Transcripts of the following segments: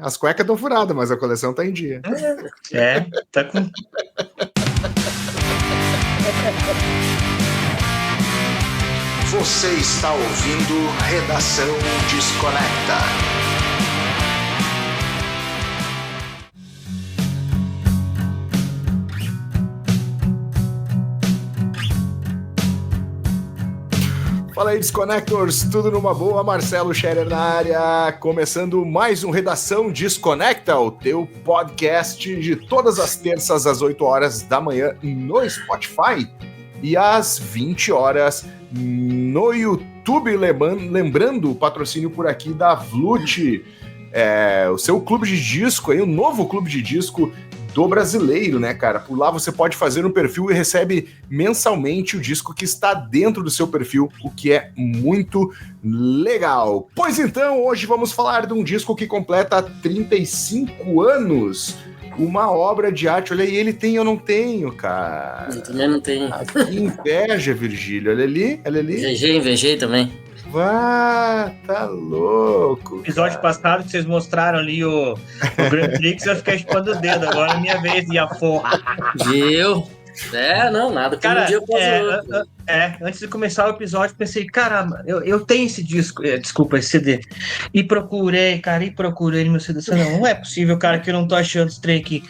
As cuecas estão furadas, mas a coleção tá em dia. Tá com... Você está ouvindo Redação Desconecta. Fala aí, Desconectors, tudo numa boa? Marcelo Scherer na área, começando mais um Redação Desconecta, o teu podcast de todas as terças às 8 horas da manhã no Spotify e às 20 horas no YouTube. Lembrando o patrocínio por aqui da Vlut, o seu clube de disco, aí, o novo clube de disco do brasileiro, né, cara? Por lá você pode fazer um perfil e recebe mensalmente o disco que está dentro do seu perfil, o que é muito legal. Pois então, hoje vamos falar de um disco que completa 35 anos. Uma obra de arte. Olha aí, ele tem, eu não tenho, cara. Eu também não tenho. Que inveja, Virgílio. Olha ali, olha ali. Invejei também. Vá, tá louco. No episódio passado que vocês mostraram ali o Grand Prix, eu fiquei chupando o dedo. Agora é minha vez de aforrar. Viu? Não, nada. Cara, antes de começar o episódio, pensei, caramba, eu tenho esse disco, desculpa, esse CD. E procurei no meu CD. Não é possível, cara, que eu não tô achando esse trem aqui.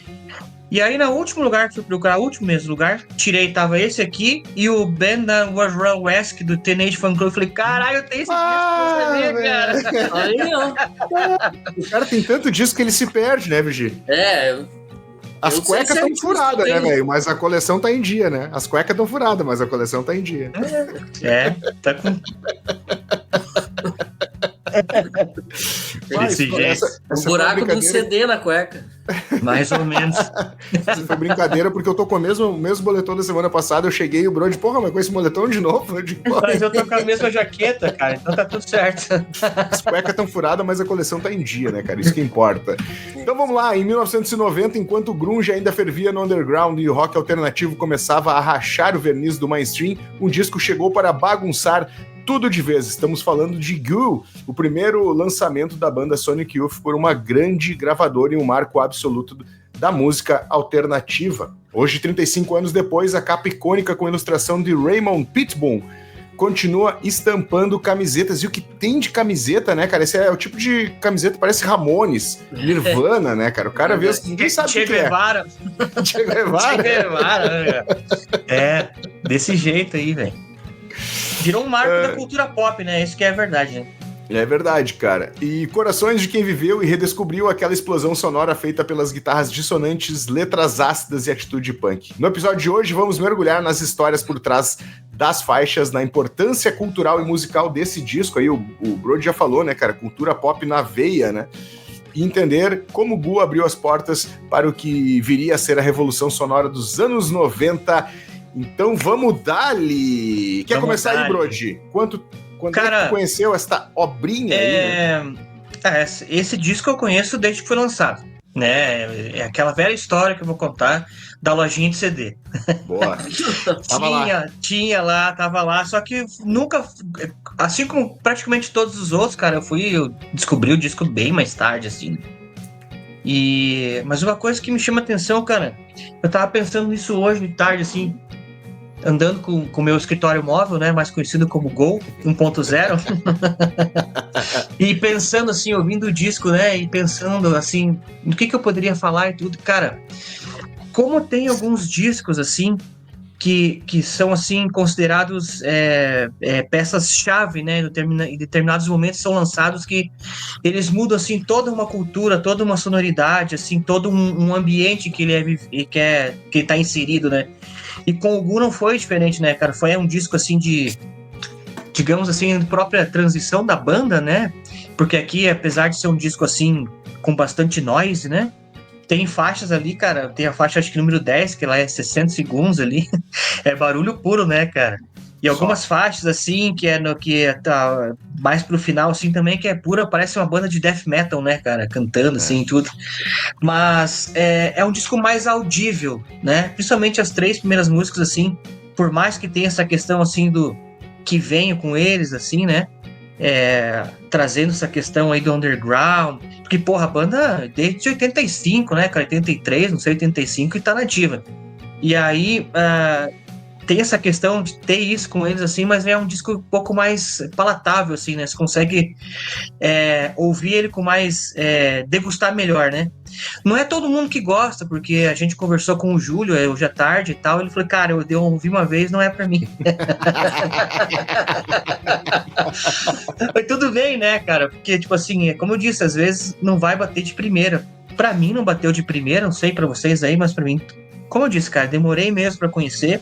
E aí, no último lugar que fui procurar, o último mesmo lugar, tirei, tava esse aqui e o Ben Was Run West do Teenage Fan Club. Eu falei, caralho, eu tenho esse disco pra saber, cara. Aí, ó. O cara tem tanto disco que ele se perde, né, Virgílio? As cuecas estão furadas, né, velho? Mas a coleção tá em dia, né? As cuecas estão furadas, mas a coleção tá em dia. Tá com... O buraco do CD na cueca. Mais ou menos. Isso foi brincadeira, porque eu tô com o mesmo boletom da semana passada. Eu cheguei e o Brody, porra, mas com esse boletom de novo? Mas eu tô com a mesma jaqueta, cara, então tá tudo certo. As cuecas estão furadas, mas a coleção tá em dia, né, cara? Isso que importa. Então vamos lá, em 1990, enquanto o grunge ainda fervia no underground e o rock alternativo começava a rachar o verniz do mainstream, um disco chegou para bagunçar tudo de vez. Estamos falando de Goo, o primeiro lançamento da banda Sonic Youth por uma grande gravadora e um marco absoluto da música alternativa. Hoje, 35 anos depois, a capa icônica com ilustração de Raymond Pitbull continua estampando camisetas. E o que tem de camiseta, né, cara? Esse é o tipo de camiseta, parece Ramones, Nirvana, né, cara? O cara vê, ninguém sabe o que é. Che Guevara. Desse jeito aí, velho. Virou um marco da cultura pop, né? Isso que é verdade, né? É verdade, cara. E corações de quem viveu e redescobriu aquela explosão sonora feita pelas guitarras dissonantes, letras ácidas e atitude punk. No episódio de hoje, vamos mergulhar nas histórias por trás das faixas, na importância cultural e musical desse disco. Aí o Brody já falou, né, cara? Cultura pop na veia, né? E entender como o Goo abriu as portas para o que viria a ser a revolução sonora dos anos 90. Então vamos dali! Quer começar aí, Brody? Quando cara, é que tu conheceu esta obrinha aí? Né? Esse disco eu conheço desde que foi lançado, né? É aquela velha história que eu vou contar da lojinha de CD. Boa. Tava lá, só que nunca, assim como praticamente todos os outros, cara, eu descobri o disco bem mais tarde, assim. Mas uma coisa que me chama atenção, cara, eu tava pensando nisso hoje de tarde, assim, andando com o meu escritório móvel, né, mais conhecido como Gol 1.0, e pensando assim, ouvindo o disco, né, e pensando assim, no que eu poderia falar e tudo, cara, como tem alguns discos assim, que são assim, considerados peças-chave, né, em determinados momentos são lançados que eles mudam assim, toda uma cultura, toda uma sonoridade, assim, todo um ambiente que ele tá inserido, né. E com o Goo não foi diferente, né, cara? Foi um disco, assim, digamos assim, própria transição da banda, né? Porque aqui, apesar de ser um disco, assim, com bastante noise, né? Tem faixas ali, cara. Tem a faixa, acho que número 10, que lá é 60 segundos ali. É barulho puro, né, cara? E algumas faixas, assim, que tá mais pro final, assim, também, que é pura, parece uma banda de death metal, né, cara? Cantando, assim, tudo. Mas é um disco mais audível, né? Principalmente as 3 primeiras músicas, assim, por mais que tenha essa questão, assim, do que venho com eles, assim, né? trazendo essa questão aí do underground, porque, porra, a banda desde 85, né, cara, 83, não sei, 85, e tá nativa. E aí, tem essa questão de ter isso com eles, assim, mas é um disco um pouco mais palatável, assim, né, você consegue ouvir ele com mais, degustar melhor, né. Não é todo mundo que gosta, porque a gente conversou com o Júlio hoje à tarde e tal, ele falou, cara, eu ouvi uma vez, não é pra mim. Mas tudo bem, né, cara? Porque, tipo assim, como eu disse, às vezes não vai bater de primeira. Pra mim não bateu de primeira, não sei pra vocês aí, mas pra mim, como eu disse, cara, demorei mesmo pra conhecer.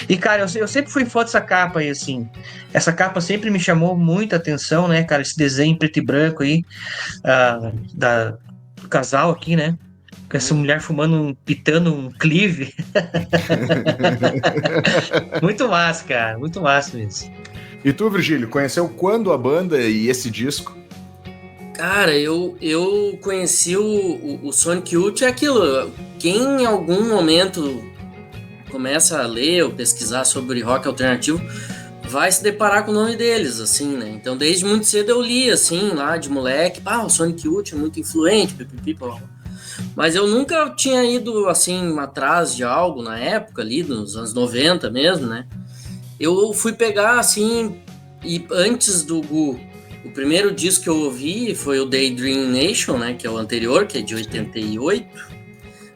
E, cara, eu sempre fui fã dessa capa aí, assim. Essa capa sempre me chamou muita atenção, né, cara? Esse desenho em preto e branco aí, do casal aqui, né? Com essa mulher pitando um clive. Muito massa, cara. Muito massa mesmo. E tu, Virgílio, conheceu quando a banda e esse disco? Cara, eu conheci o Sonic Youth, é aquilo. Quem em algum momento começa a ler ou pesquisar sobre rock alternativo vai se deparar com o nome deles, assim, né? Então, desde muito cedo eu li, assim, lá de moleque, o Sonic Youth é muito influente, mas eu nunca tinha ido, assim, atrás de algo na época ali, nos anos 90 mesmo, né? Eu fui pegar, assim, e antes do Gu, o primeiro disco que eu ouvi foi o Daydream Nation, né? Que é o anterior, que é de 88.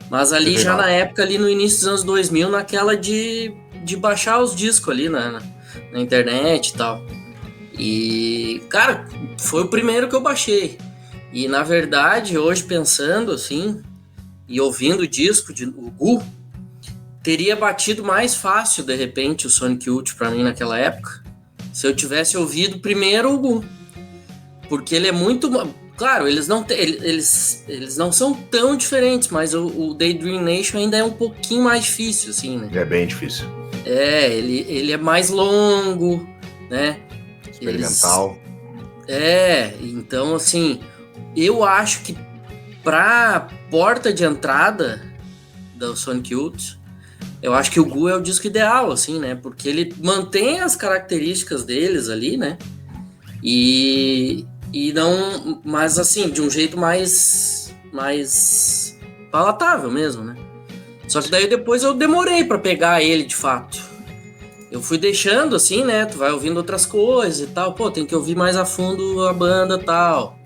Mas ali já na época, ali no início dos anos 2000, naquela de baixar os discos ali na internet e tal. E, cara, foi o primeiro que eu baixei. E, na verdade, hoje pensando, assim, e ouvindo o disco o Gu, teria batido mais fácil, de repente, o Sonic Youth pra mim naquela época, se eu tivesse ouvido primeiro o Gu. Porque ele é muito... Claro, eles não são tão diferentes, mas o Daydream Nation ainda é um pouquinho mais difícil, assim, né? É bem difícil. Ele é mais longo, né? Experimental. Então, assim, eu acho que pra porta de entrada do Sonic Youth, eu acho que o Gu é o disco ideal, assim, né? Porque ele mantém as características deles ali, né? E não... Mas, assim, de um jeito mais palatável mesmo, né? Só que daí depois eu demorei pra pegar ele, de fato. Eu fui deixando, assim, né? Tu vai ouvindo outras coisas e tal. Pô, tem que ouvir mais a fundo a banda e tal.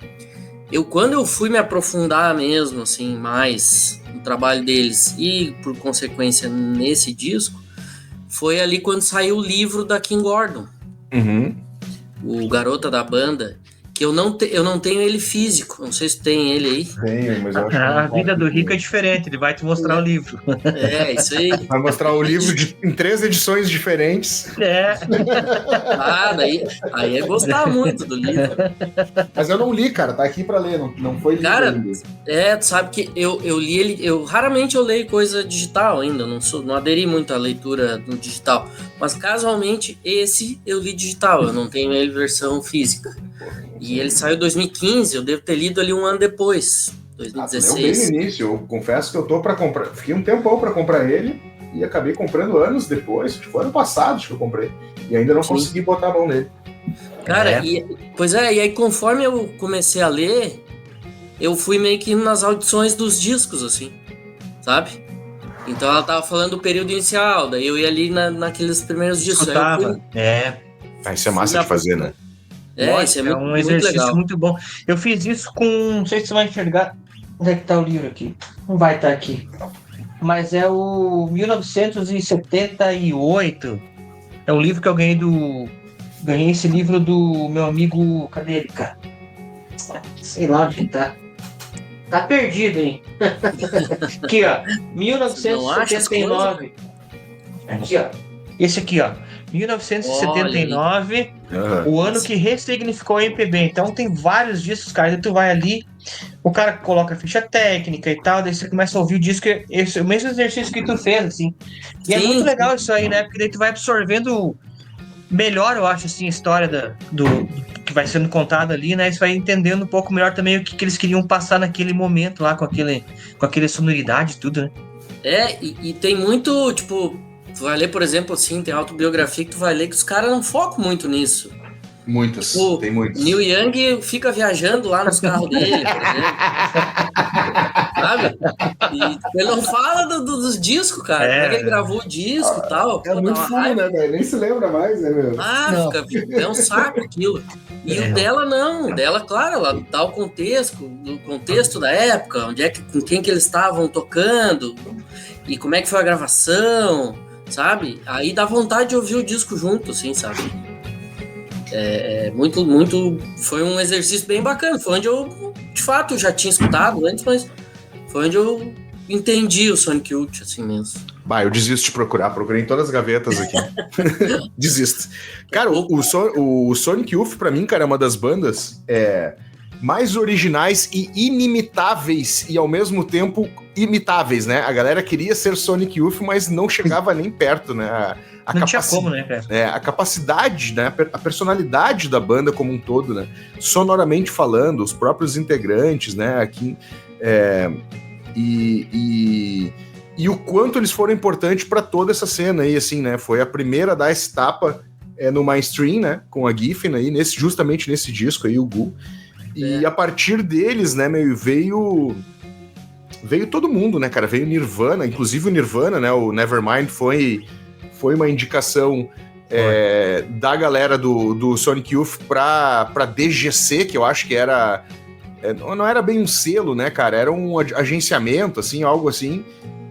Quando eu fui me aprofundar mesmo, assim, mais no trabalho deles e, por consequência, nesse disco, foi ali quando saiu o livro da Kim Gordon. Uhum. O Garota da Banda, que eu não tenho ele físico, não sei se tem ele aí. Tenho, mas eu acho A vida do rico é diferente, ele vai te mostrar o livro. Isso aí. Vai mostrar o livro em 3 edições diferentes. Aí é gostar muito do livro. Mas eu não li, cara, tá aqui pra ler, não foi lido cara, ainda. Tu sabe que eu li ele, raramente eu leio coisa digital ainda, não aderi muito à leitura no digital, mas casualmente esse eu li digital, eu não tenho ele versão física. E ele saiu em 2015, eu devo ter lido ali um ano depois, 2016. Bem no início, eu confesso que eu tô pra comprar, fiquei um tempão pra comprar ele e acabei comprando anos depois, foi ano passado que eu comprei, e ainda não consegui botar a mão nele. Cara, e aí conforme eu comecei a ler, eu fui meio que indo nas audições dos discos, assim, sabe? Então ela tava falando do período inicial, daí eu ia ali naqueles primeiros discos. Escutava. Isso é massa de fazer, né? Isso é um exercício muito bom. Eu fiz isso com... Não sei se você vai enxergar. Onde é que tá o livro aqui? Não vai estar aqui. Mas é o 1978. É um livro que eu ganhei Ganhei esse livro do meu amigo... Cadê ele, cara? Sei lá onde tá. Tá perdido, hein? Aqui, ó. 1979. Aqui, ó. Esse aqui, ó. 1979, o ano que ressignificou a MPB. Então tem vários discos, cara. Aí tu vai ali, o cara coloca a ficha técnica e tal, daí você começa a ouvir o disco, esse é o mesmo exercício que tu fez, assim. E é muito legal isso aí, né? Porque daí tu vai absorvendo melhor, eu acho, assim, a história do que vai sendo contada ali, né? Você vai entendendo um pouco melhor também o que eles queriam passar naquele momento lá, com aquele sonoridade e tudo, né? E tem muito, tipo... Tu vai ler, por exemplo, assim, tem autobiografia que tu vai ler que os caras não focam muito nisso. Muitas, tem muitas. Neil Young fica viajando lá nos carros dele, por exemplo. Sabe? E ele não fala dos discos, cara. Como é que ele gravou o disco e tal. É muito fumo, né, velho? Nem se lembra mais, né, meu? É um saco aquilo. E o dela não. Dela, claro, ela dá o contexto da época, com quem que eles estavam tocando, e como é que foi a gravação, sabe? Aí dá vontade de ouvir o disco junto, assim, sabe? Foi um exercício bem bacana. Foi onde eu, de fato, já tinha escutado antes, mas foi onde eu entendi o Sonic Youth, assim mesmo. Eu desisto de procurar. Procurei em todas as gavetas aqui. Desisto. Cara, o Sonic Youth, pra mim, cara, é uma das bandas mais originais e inimitáveis e, ao mesmo tempo, imitáveis, né? A galera queria ser Sonic Youth, mas não chegava nem perto, né? Não tinha como, né, cara? A capacidade, né? A personalidade da banda como um todo, né? Sonoramente falando, os próprios integrantes, né? Aqui, e o quanto eles foram importantes para toda essa cena aí, assim, né? Foi a primeira a dar esse tapa no mainstream, né? Com a Giffen aí, justamente nesse disco aí, o Goo. E a partir deles, né, veio todo mundo, né, cara? Veio Nirvana, inclusive o Nirvana, né? O Nevermind foi uma indicação da galera do Sonic Youth pra DGC, que eu acho que era... não era bem um selo, né, cara? Era um agenciamento, assim, algo assim.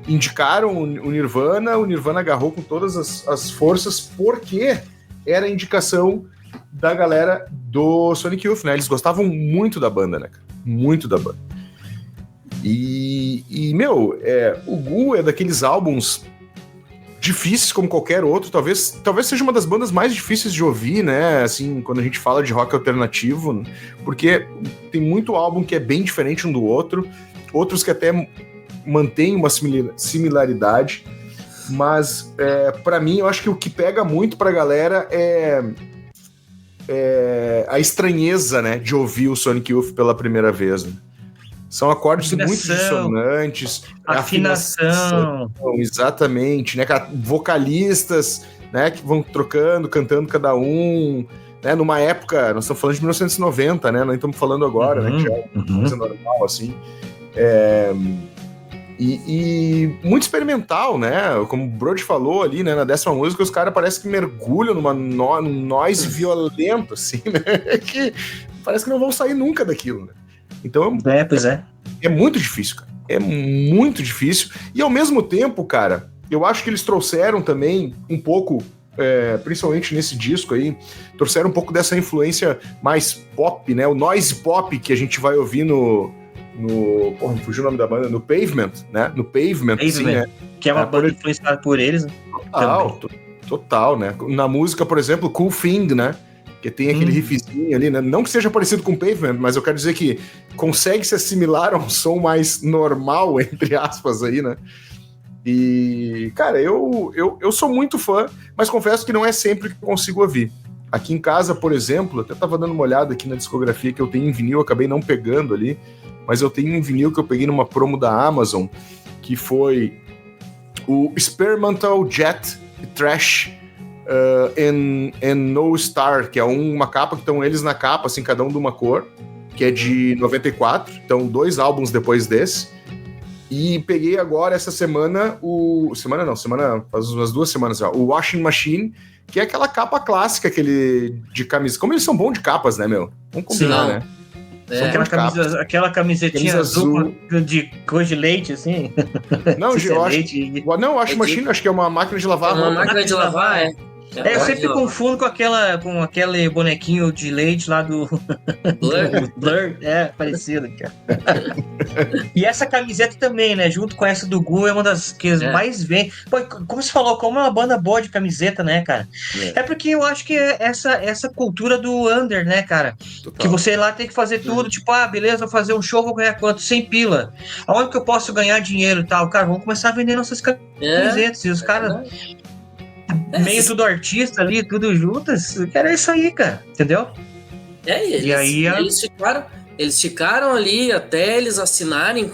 Indicaram o Nirvana agarrou com todas as forças, porque era a indicação da galera do Sonic Youth, né? Eles gostavam muito da banda, né, cara? Muito da banda. E meu, o Goo é daqueles álbuns difíceis como qualquer outro, talvez seja uma das bandas mais difíceis de ouvir, né, assim, quando a gente fala de rock alternativo, porque tem muito álbum que é bem diferente um do outro, outros que até mantêm uma similaridade, mas pra mim, eu acho que o que pega muito pra galera é a estranheza, né, de ouvir o Sonic Youth pela primeira vez, né? São acordes muito dissonantes. Afinação. Exatamente, né? Vocalistas, né, que vão trocando, cantando cada um, né? Numa época, nós estamos falando de 1990, né? Nós estamos falando agora, né? Que já é uma coisa normal, assim. E muito experimental, né? Como o Brody falou ali, né? Na 10ª música, os caras parecem que mergulham num noise violento, assim, né? Que parece que não vão sair nunca daquilo, né? Então, pois é. É muito difícil, cara. É muito difícil. E ao mesmo tempo, cara, eu acho que eles trouxeram também um pouco, principalmente nesse disco aí, trouxeram um pouco dessa influência mais pop, né? O noise pop que a gente vai ouvir porra, me fugiu o nome da banda, no Pavement, né? No Pavement, sim, né? Que é uma banda influenciada por eles, né? Total, né? Na música, por exemplo, Cool Thing, né? Que tem aquele riffzinho ali, né? Não que seja parecido com Pavement, mas eu quero dizer que consegue se assimilar a um som mais normal, entre aspas, aí, né? E, cara, eu sou muito fã, mas confesso que não é sempre que eu consigo ouvir. Aqui em casa, por exemplo, eu até tava dando uma olhada aqui na discografia que eu tenho em vinil, eu acabei não pegando ali, mas eu tenho um vinil que eu peguei numa promo da Amazon, que foi o Experimental Jet Trash and No Star, que é uma capa que estão eles na capa, assim, cada um de uma cor, que é de 94, então 2 álbuns depois desse. E peguei agora essa semana faz umas 2 semanas já, o Washing Machine, que é aquela capa clássica, aquele de camisa. Como eles são bons de capas, né, meu? Vamos combinar, né? Aquela camisetinha azul de cor de leite, assim. Não, eu acho machine, acho que é uma máquina de lavar. Uma máquina de lavar, eu sempre confundo com aquele bonequinho de leite lá do Blur. Parecido, cara. E essa camiseta também, né? Junto com essa do Goo, é uma das que mais vem. Pô, como você falou, como é uma banda boa de camiseta, né, cara? É porque eu acho que é essa cultura do under, né, cara? Total. Que você lá tem que fazer tudo, tipo, beleza, vou fazer um show, vou ganhar quanto? 100 pila. Aonde que eu posso ganhar dinheiro e tal? Cara, vamos começar a vender nossas camisetas. E os caras... meio tudo artista ali, tudo juntas, era isso aí, cara, entendeu? Eles ficaram ali até eles assinarem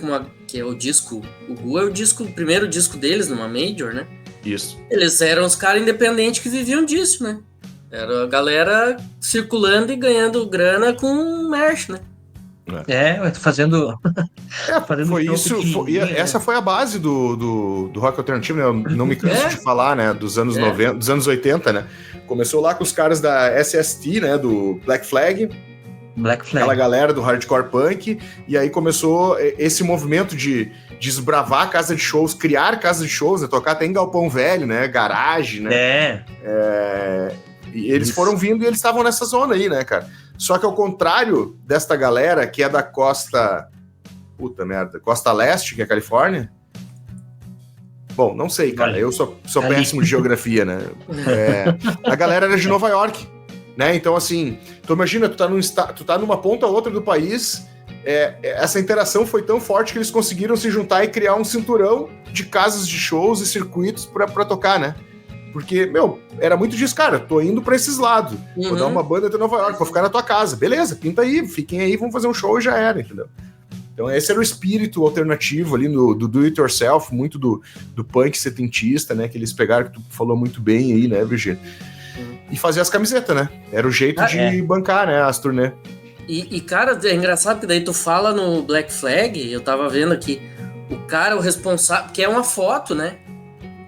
que é o disco, o Goo é o primeiro disco deles numa major, né? Isso. Eles eram os caras independentes que viviam disso, né? Era a galera circulando e ganhando grana com merch, né? Fazendo Foi show isso, pequenininho, né? essa foi a base do rock alternativo, né? Eu não me canso de falar, né? Dos anos 90, dos anos 80, né? Começou lá com os caras da SST, né? Do Black Flag. Aquela galera do hardcore punk. E aí começou esse movimento de desbravar casa de shows, criar casas de shows, né? Tocar até em galpão velho, né? Garagem, né? E eles foram vindo e eles estavam nessa zona aí, né, cara? Só que ao contrário desta galera que é da costa... Puta merda. Costa Leste, que é a Califórnia? Bom, não sei, cara. Eu sou péssimo de geografia, né? A galera era de Nova York, né? Então, assim... Tu imagina, tu tá numa ponta ou outra do país... essa interação foi tão forte que eles conseguiram se juntar e criar um cinturão de casas de shows e circuitos pra tocar, né? Porque, era muito disso, cara, tô indo pra esses lados, vou dar uma banda até Nova York, vou ficar na tua casa, beleza, pinta aí, fiquem aí, vamos fazer um show e já era, entendeu? Então esse era o espírito alternativo ali do do-it-yourself, muito do punk setentista, né, que eles pegaram, que tu falou muito bem aí, né, Virgínia? E fazer as camisetas, né, era o jeito de bancar, né, as turnê. E, cara, é engraçado que daí tu fala no Black Flag, eu tava vendo aqui, o responsável, que é uma foto, né,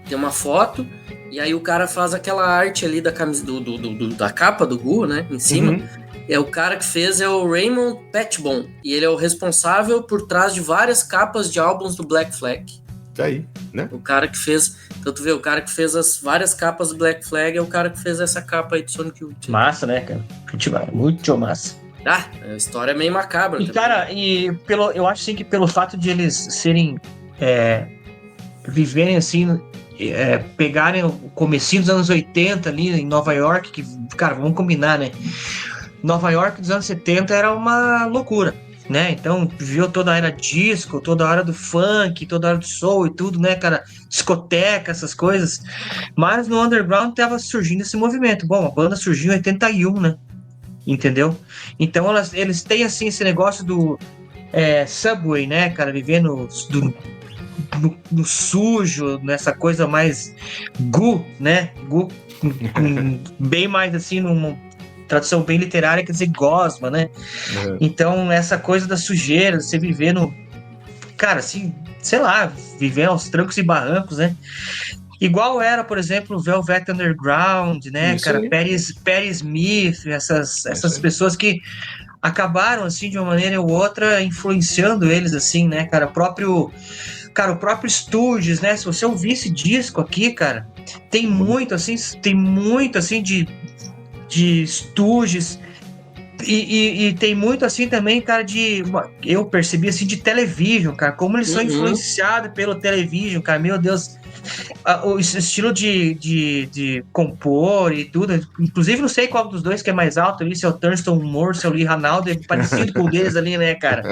tem uma foto, e aí o cara faz aquela arte ali da camisa da capa do Gu, né? Em cima. O cara que fez é o Raymond Petbon. E ele é o responsável por trás de várias capas de álbuns do Black Flag. Tá aí, né? O cara que fez... Então tu vê, o cara que fez as várias capas do Black Flag é o cara que fez essa capa aí do Sonic Youth. Massa, né, cara? Muito massa. A história é meio macabra. E, também. Cara, eu acho assim que pelo fato de eles serem... viverem assim... pegarem o comecinho dos anos 80 ali em Nova York, que, cara, vamos combinar, né? Nova York dos anos 70 era uma loucura, né? Então, viu toda a era disco, toda a era do funk, toda a era do soul e tudo, né, cara? Discoteca, essas coisas. Mas no underground tava surgindo esse movimento. Bom, a banda surgiu em 81, né? Entendeu? Então, eles têm, assim, esse negócio do Subway, né, cara? Vivendo no sujo, nessa coisa mais gu, bem mais assim, numa tradução bem literária, quer dizer gosma, né? Então, essa coisa da sujeira, você viver cara, assim, sei lá, viver aos trancos e barrancos, né? Igual era, por exemplo, o Velvet Underground, né, isso, cara? Patti Smith, essas pessoas que acabaram, assim, de uma maneira ou outra, influenciando eles, assim, né, cara? O próprio Stooges, né? Se você ouvir esse disco aqui, cara, tem muito assim de Stooges e tem muito assim também, cara, eu percebi assim de Television, cara, como eles são influenciados pelo Television, cara, meu Deus, o estilo de compor e tudo, inclusive não sei qual dos dois que é mais alto ali, se é o Thurston Moore, se é o Lee Ranaldo, é parecido com o deles ali, né, cara?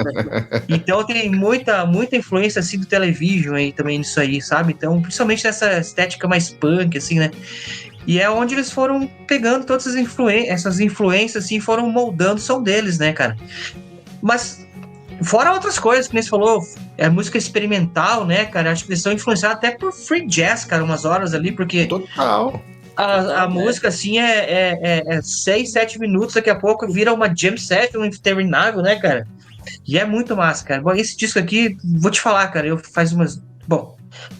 Então tem muita influência assim do Television aí também nisso aí, sabe? Então, principalmente nessa estética mais punk, assim, né? E é onde eles foram pegando todas essas influências, assim, foram moldando o som deles, né, cara? Mas fora outras coisas que nem você falou, música experimental, né, cara? Acho que eles são influenciados até por free jazz, cara, umas horas ali, porque... Total. A música, assim, 6, 7 minutos, daqui a pouco vira uma jam session interminável, né, cara? E é muito massa, cara. Bom, esse disco aqui, vou te falar, cara, Bom,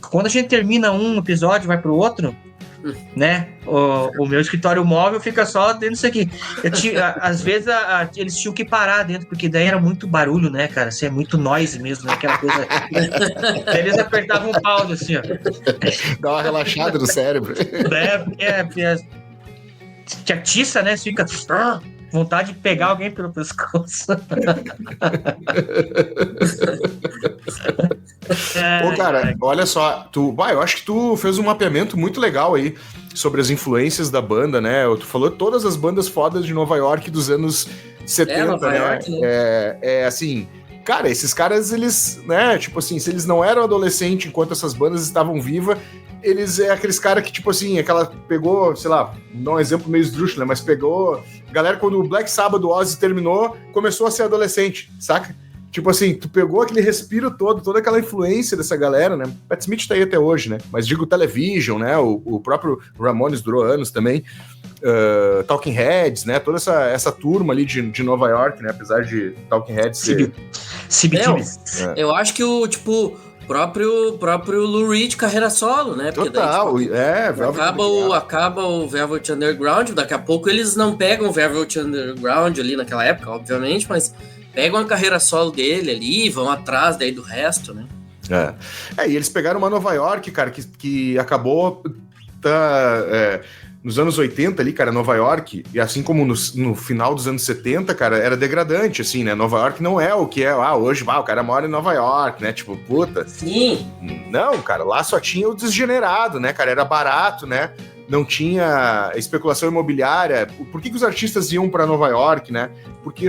quando a gente termina um episódio, vai pro outro... né? O meu escritório móvel fica só dentro disso aqui. Às vezes eles tinham que parar dentro, porque daí era muito barulho, né, cara? Assim, é muito noise mesmo, né? Aquela coisa. Eles apertavam o pau, assim, ó. Dá uma relaxada no cérebro. Porque te atiça, né? Você fica vontade de pegar alguém pelo pescoço. Ô, cara, olha só, eu acho que tu fez um mapeamento muito legal aí sobre as influências da banda, né? Tu falou todas as bandas fodas de Nova York dos anos 70, Nova né? York, né? Assim, cara, esses caras, eles, né, tipo assim, se eles não eram adolescentes enquanto essas bandas estavam vivas, eles aqueles caras que, tipo assim, pegou, sei lá, vou dar um exemplo meio esdrúxulo, né? Mas pegou, galera, quando o Black Sabbath do Ozzy terminou, começou a ser adolescente, saca? Tipo assim, tu pegou aquele respiro todo, toda aquela influência dessa galera, né? Pat Smith tá aí até hoje, né? Mas digo Television, né? O próprio Ramones durou anos também. Talking Heads, né? Toda essa turma ali de Nova York, né? Apesar de Talking Heads ser... Eu acho que o próprio Lou Reed carreira solo, né? Porque Total, daí, acaba o Velvet Underground, daqui a pouco eles não pegam o Velvet Underground ali naquela época, obviamente, mas pegam a carreira solo dele ali e vão atrás daí do resto, né? E eles pegaram uma Nova York, cara, que acabou nos anos 80 ali, cara, Nova York, e assim como no final dos anos 70, cara, era degradante, assim, né? Nova York não é o que é, hoje, o cara mora em Nova York, né? Tipo, puta. Sim. Não, cara, lá só tinha o desgenerado, né, cara? Era barato, né? Não tinha especulação imobiliária. Por que os artistas iam para Nova York, né?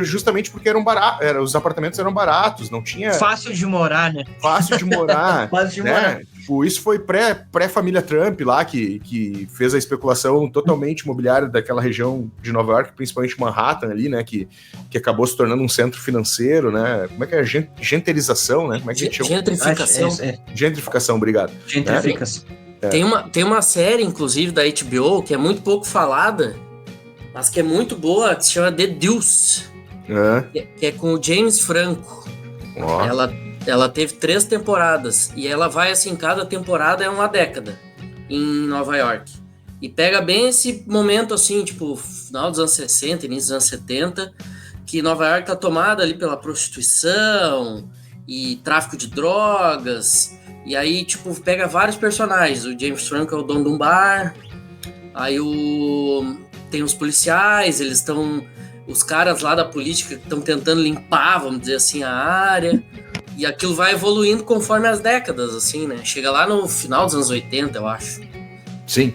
Justamente porque eram baratos, os apartamentos eram baratos, não tinha... Fácil de morar, né? Fácil de morar. Fácil de né? morar. Tipo, isso foi pré-família Trump lá, que fez a especulação totalmente imobiliária daquela região de Nova York, principalmente Manhattan ali, né? Que acabou se tornando um centro financeiro, né? Como é que é? Gentrização, né? Como é que a gente chama? Gentrificação. Gentrificação, obrigado. Gentrificação. Tem uma série, inclusive, da HBO, que é muito pouco falada, mas que é muito boa, que se chama The Deuce, que é com o James Franco. Ela teve 3 temporadas, e ela vai assim, cada temporada é uma década em Nova York. E pega bem esse momento assim, tipo, final dos anos 60, início dos anos 70, que Nova York tá tomada ali pela prostituição e tráfico de drogas. E aí, tipo, pega vários personagens. O James Franco é o dono de um bar. Aí tem os policiais, eles estão... Os caras lá da política estão tentando limpar, vamos dizer assim, a área. E aquilo vai evoluindo conforme as décadas, assim, né? Chega lá no final dos anos 80, eu acho. Sim.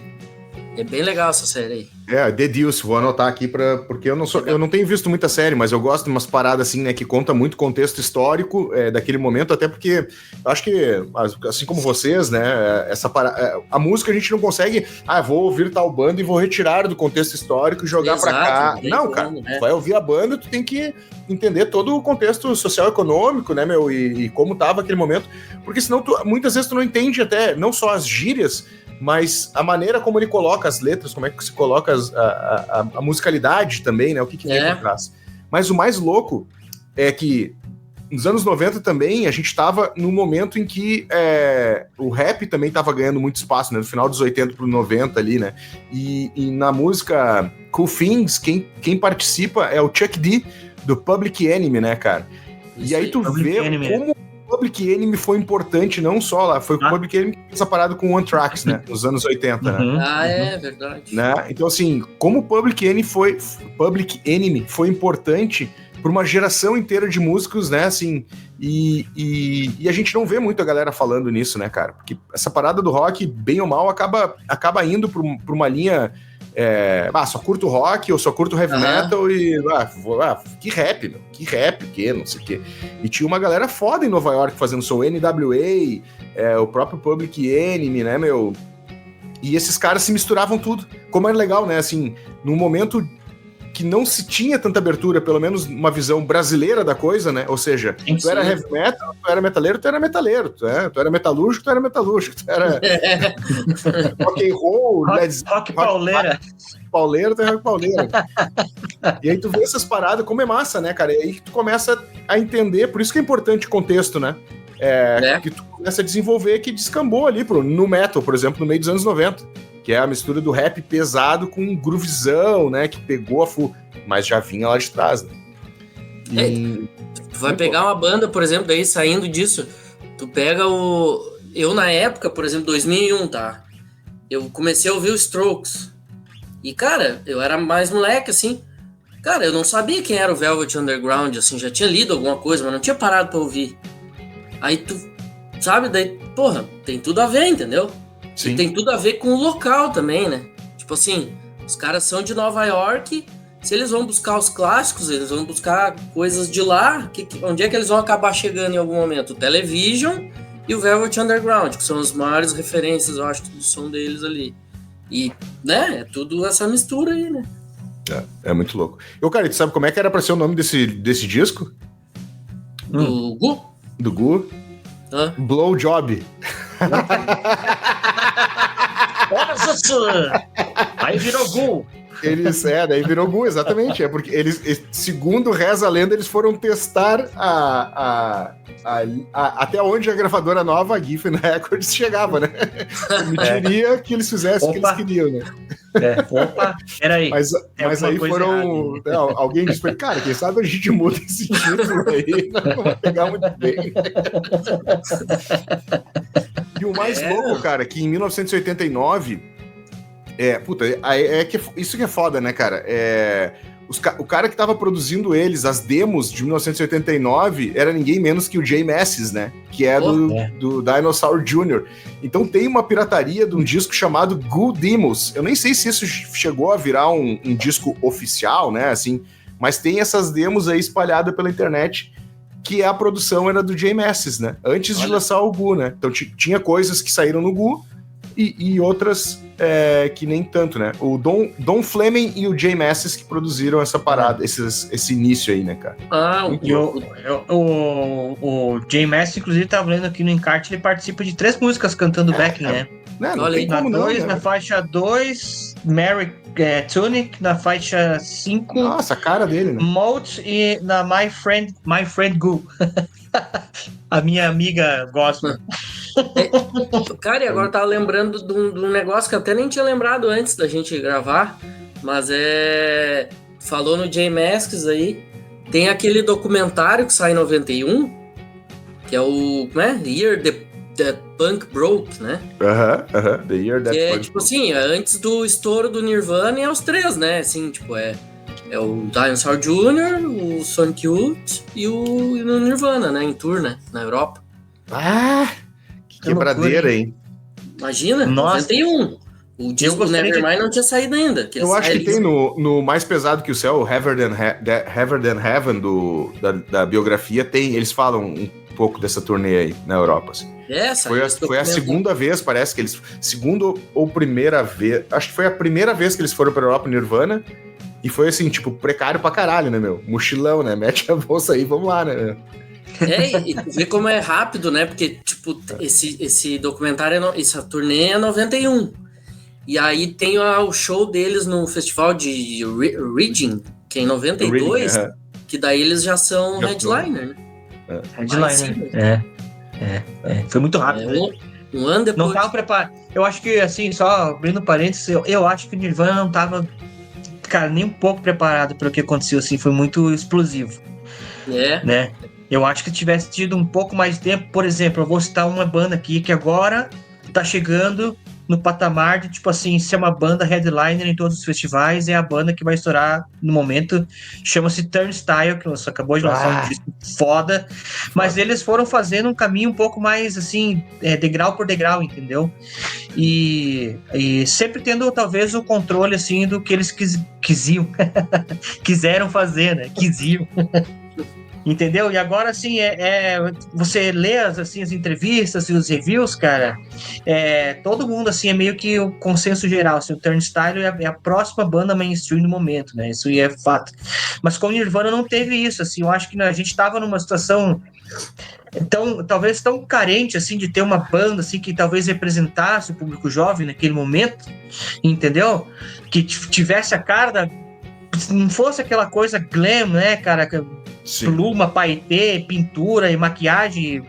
É bem legal essa série aí. The Deuce, vou anotar aqui porque eu não tenho visto muita série, mas eu gosto de umas paradas assim, né, que conta muito contexto histórico daquele momento, até porque eu acho que, assim como vocês, né, a música a gente não consegue, vou ouvir tal banda e vou retirar do contexto histórico e jogar pra cá. Não, cara, tu vai ouvir a banda, tu tem que entender todo o contexto social-econômico, né, meu, e como tava aquele momento, porque senão muitas vezes tu não entende até, não só as gírias, mas a maneira como ele coloca as letras, como é que se coloca a musicalidade também, né? O que vem por trás. Mas o mais louco é que nos anos 90 também a gente estava num momento em que o rap também estava ganhando muito espaço, né? No final dos 80 pro 90 ali, né? E na música Cool Things, quem participa é o Chuck D, do Public Enemy, né, cara? E aí tu vê como Public Enemy foi importante, não só lá, foi o Public Enemy que fez essa parada com o One Tracks, né, nos anos 80, né? É verdade. Né? Então, assim, como o Public Enemy foi importante por uma geração inteira de músicos, né, assim, e a gente não vê muito a galera falando nisso, né, cara? Porque essa parada do rock, bem ou mal, acaba indo por uma linha... só curto rock, ou só curto heavy metal e que rap, meu, que não sei o que. E tinha uma galera foda em Nova York fazendo som, NWA, o próprio Public Enemy, né, meu? E esses caras se misturavam tudo. Como era legal, né, assim, num momento que não se tinha tanta abertura, pelo menos uma visão brasileira da coisa, né? Ou seja, tu era heavy metal, tu era metaleiro, tu era metaleiro. Tu era metalúrgico, tu era metalúrgico. Tu era rock and roll, rock pauleira. Pauleiro, tu era rock pauleira. E aí tu vê essas paradas, como é massa, né, cara? E aí que tu começa a entender, por isso que é importante o contexto, né? Que tu começa a desenvolver, que descambou ali no metal, por exemplo, no meio dos anos 90. Que é a mistura do rap pesado com um groovizão, né? Que pegou a full, mas já vinha lá de trás, né? Tu vai pegar uma banda, por exemplo, daí saindo disso, tu pega eu na época, por exemplo, 2001, tá? Eu comecei a ouvir os Strokes. E, cara, eu era mais moleque, assim. Cara, eu não sabia quem era o Velvet Underground, assim, já tinha lido alguma coisa, mas não tinha parado pra ouvir. Aí tu, sabe, daí, porra, tem tudo a ver, entendeu? Sim. E tem tudo a ver com o local também, né? Tipo assim, os caras são de Nova York, se eles vão buscar os clássicos, eles vão buscar coisas de lá, onde é que eles vão acabar chegando em algum momento? O Television e o Velvet Underground, que são as maiores referências, eu acho, do som deles ali. E, né, é tudo essa mistura aí, né? É muito louco. Cara, tu sabe como é que era pra ser o nome desse disco? Do Gu? Do Gu? Blow Job. Olha só, aí virou Gu. Daí virou Gu, exatamente. É porque eles, segundo reza a lenda, eles foram testar até onde a gravadora nova, a Geffen Records, chegava, né? Permitiria que eles fizessem o que eles queriam, né? Peraí. Mas aí foram. Alguém disse pra ele, cara, quem sabe a gente muda esse título aí, não vai pegar muito bem. E o mais louco, cara, que em 1989. Isso que é foda, né, cara? O cara que tava produzindo as demos de 1989, era ninguém menos que o Jay Mascis, né? Que é do Dinosaur Jr. Então tem uma pirataria de um disco chamado Gu Demos. Eu nem sei se isso chegou a virar um disco oficial, né? Assim, mas tem essas demos aí espalhadas pela internet, que a produção era do Jay Mascis, né? Antes de lançar o Gu, né? Então tinha coisas que saíram no Gu e outras que nem tanto, né? O Don Fleming e o Jay Mascis que produziram essa parada, esse início aí, né, cara? O Jay Mascis, inclusive, tava lendo aqui no encarte, ele participa de 3 músicas cantando backing, né? Não tem como não, né? Na faixa 2, Mary Tunic, na faixa 5... Nossa, a cara dele, né? Molt e na My Friend Gu. A minha amiga gosta. Cara, e agora eu tava lembrando de um negócio que eu até nem tinha lembrado antes da gente gravar, mas falou no Jay Mascis aí, tem aquele documentário que sai em 91, que é o... Como é? Year That Punk Broke, né? The Year That Punk Punk tipo assim, antes do estouro do Nirvana, é os 3, né? Assim, tipo, é o Dinosaur Jr., o Sonic Youth e o Nirvana, né? Em tour, né? Na Europa. Que quebradeira, hein? Imagina, Nossa. 91. O disco Nevermind não tinha saído ainda. Eu acho que tem no Mais Pesado que o Céu, o Heavier Than Heaven da biografia, eles falam um pouco dessa turnê aí na Europa. Assim. Foi a segunda vez, parece que eles... Segunda ou primeira vez... Acho que foi a primeira vez que eles foram pra Europa, Nirvana. E foi assim, tipo, precário pra caralho, né, meu? Mochilão, né? Mete a bolsa aí, vamos lá, né? E tu vê como é rápido, né? Porque, tipo, esse documentário, essa turnê é 91. E aí tem o show deles no festival de Reading, que é em 92, que daí eles já são headliner, né? Headliner, Foi muito rápido. Um ano depois. Não tava preparado. Eu acho que, assim, só abrindo parênteses, eu acho que o Nirvana não tava, cara, nem um pouco preparado para o que aconteceu, assim, foi muito explosivo. Né? Eu acho que tivesse tido um pouco mais de tempo, por exemplo, eu vou citar uma banda aqui que agora tá chegando no patamar de, tipo assim, ser uma banda headliner em todos os festivais, é a banda que vai estourar no momento, chama-se Turnstile, que acabou de lançar um disco foda, mas eles foram fazendo um caminho um pouco mais, assim, degrau por degrau, entendeu? E sempre tendo, talvez, o controle, assim, do que eles quiseram fazer, né? Entendeu? E agora, assim, você lê as entrevistas e os reviews, cara, todo mundo, assim, é meio que o consenso geral, assim, o Turnstile é a próxima banda mainstream no momento, né? Isso é fato. Mas com o Nirvana não teve isso, assim, eu acho que a gente tava numa situação talvez tão carente, assim, de ter uma banda, assim, que talvez representasse o público jovem naquele momento, entendeu? Que tivesse a cara não fosse aquela coisa glam, né, cara? Pluma, paetê, pintura e maquiagem,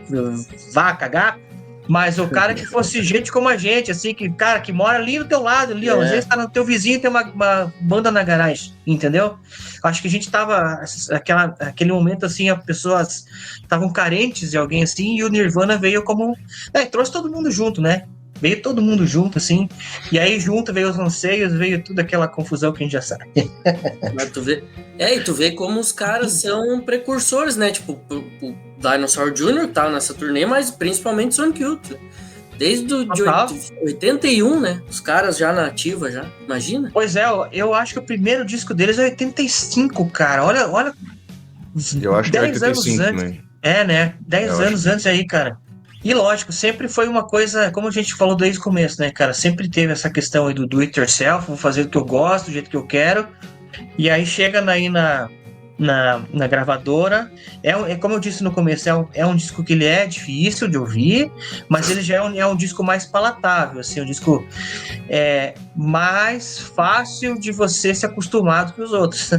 vá cagar. Mas o cara que fosse gente como a gente, assim, que mora ali do teu lado, ali, ó, às vezes tá no teu vizinho e tem uma banda na garagem, entendeu? Acho que a gente tava, aquele momento, assim, as pessoas estavam carentes de alguém, assim, e o Nirvana veio como... trouxe todo mundo junto, né? Veio todo mundo junto, assim, e aí junto veio os anseios, veio toda aquela confusão que a gente já sabe. Mas tu vê, e tu vê como os caras são precursores, né? Tipo, o Dinosaur Jr. que tava nessa turnê, mas principalmente Sonic Youth. Desde de 81, né? Os caras já na ativa, já. Imagina? Pois é, eu acho que o primeiro disco deles é 85, cara. Olha. Eu acho que é 85 também. Né? 10 anos antes aí, cara. E lógico, sempre foi uma coisa, como a gente falou desde o começo, né, cara? Sempre teve essa questão aí do it yourself, vou fazer o que eu gosto, do jeito que eu quero. E aí chega aí na na gravadora. É como eu disse no começo, é um disco que ele é difícil de ouvir, mas ele já é um disco mais palatável, assim, um disco mais fácil de você se acostumar do que os outros.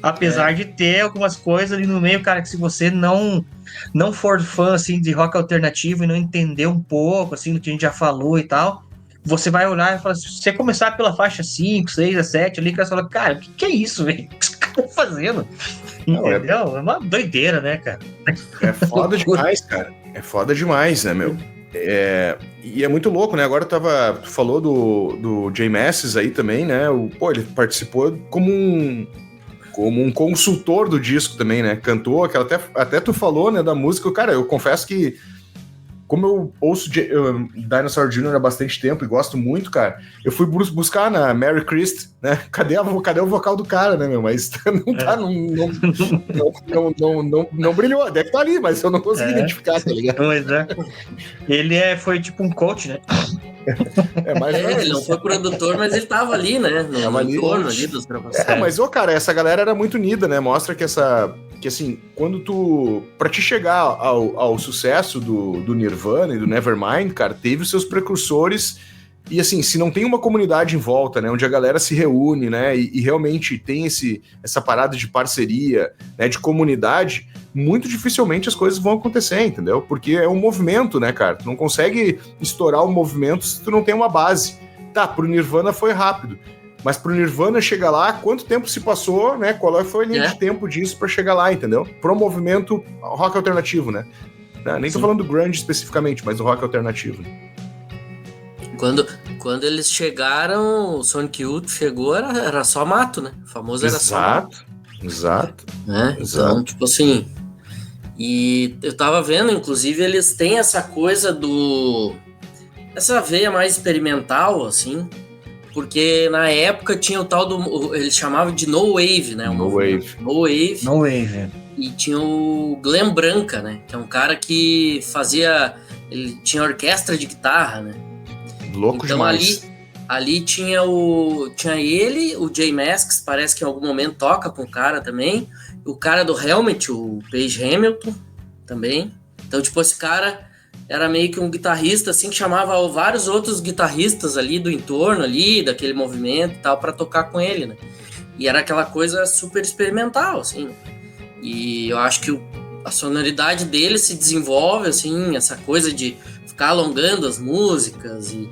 Apesar de ter algumas coisas ali no meio, cara, que se você não for fã, assim, de rock alternativo e não entender um pouco, assim, do que a gente já falou e tal, você vai olhar e falar, se você começar pela faixa 5, 6, a 7 ali, que você fala, cara, o que é isso, velho? O que os caras estão fazendo? Entendeu? É uma doideira, né, cara? É foda demais, cara. É foda demais, né, meu? E é muito louco, né? Agora tu falou do Jay Mascis aí também, né? Ele participou como um consultor do disco também, né? Cantou, até tu falou, né, da música. Cara, eu confesso que como eu ouço Dinosaur Jr. há bastante tempo e gosto muito, cara, eu fui buscar na Mary Christ, né? Cadê o vocal do cara, né, meu? Mas não tá, não brilhou. Deve estar ali, mas eu não consegui identificar, tá ligado? Pois é. Ele foi tipo um coach, né? Ele não foi produtor, mas ele tava ali, né? No entorno ali dos gravações. Mas, cara, essa galera era muito unida, né? Mostra que assim, pra te chegar ao sucesso do Nirvana e do Nevermind, cara, teve os seus precursores. E assim, se não tem uma comunidade em volta, né, onde a galera se reúne, né, e realmente tem essa parada de parceria, né, de comunidade, muito dificilmente as coisas vão acontecer, entendeu? Porque é um movimento, né, cara? Tu não consegue estourar um movimento se tu não tem uma base. Tá, pro Nirvana foi rápido, mas pro Nirvana chegar lá, quanto tempo se passou, né? Qual foi a linha de tempo disso pra chegar lá, entendeu? Pro movimento rock alternativo, né? Nem tô falando do grunge especificamente, mas do rock alternativo. Quando eles chegaram, o Sonic Youth chegou, era só mato, né? O famoso era só mato. Exato. Né? Então, tipo assim... E eu tava vendo, inclusive, eles têm essa coisa essa veia mais experimental, assim, porque na época tinha o tal eles chamavam de No Wave, né? No Wave. E tinha o Glenn Branca, né? Que é um cara que ele tinha orquestra de guitarra, né? Louco então, demais. Ali tinha ele, o Jay Mascis, parece que em algum momento toca com o cara também. O cara do Helmet, o Page Hamilton, também. Então, tipo, esse cara era meio que um guitarrista, assim, que chamava vários outros guitarristas ali do entorno, ali, daquele movimento e tal, pra tocar com ele, né? E era aquela coisa super experimental, assim. E eu acho que a sonoridade dele se desenvolve, assim, essa coisa de ficar alongando as músicas. E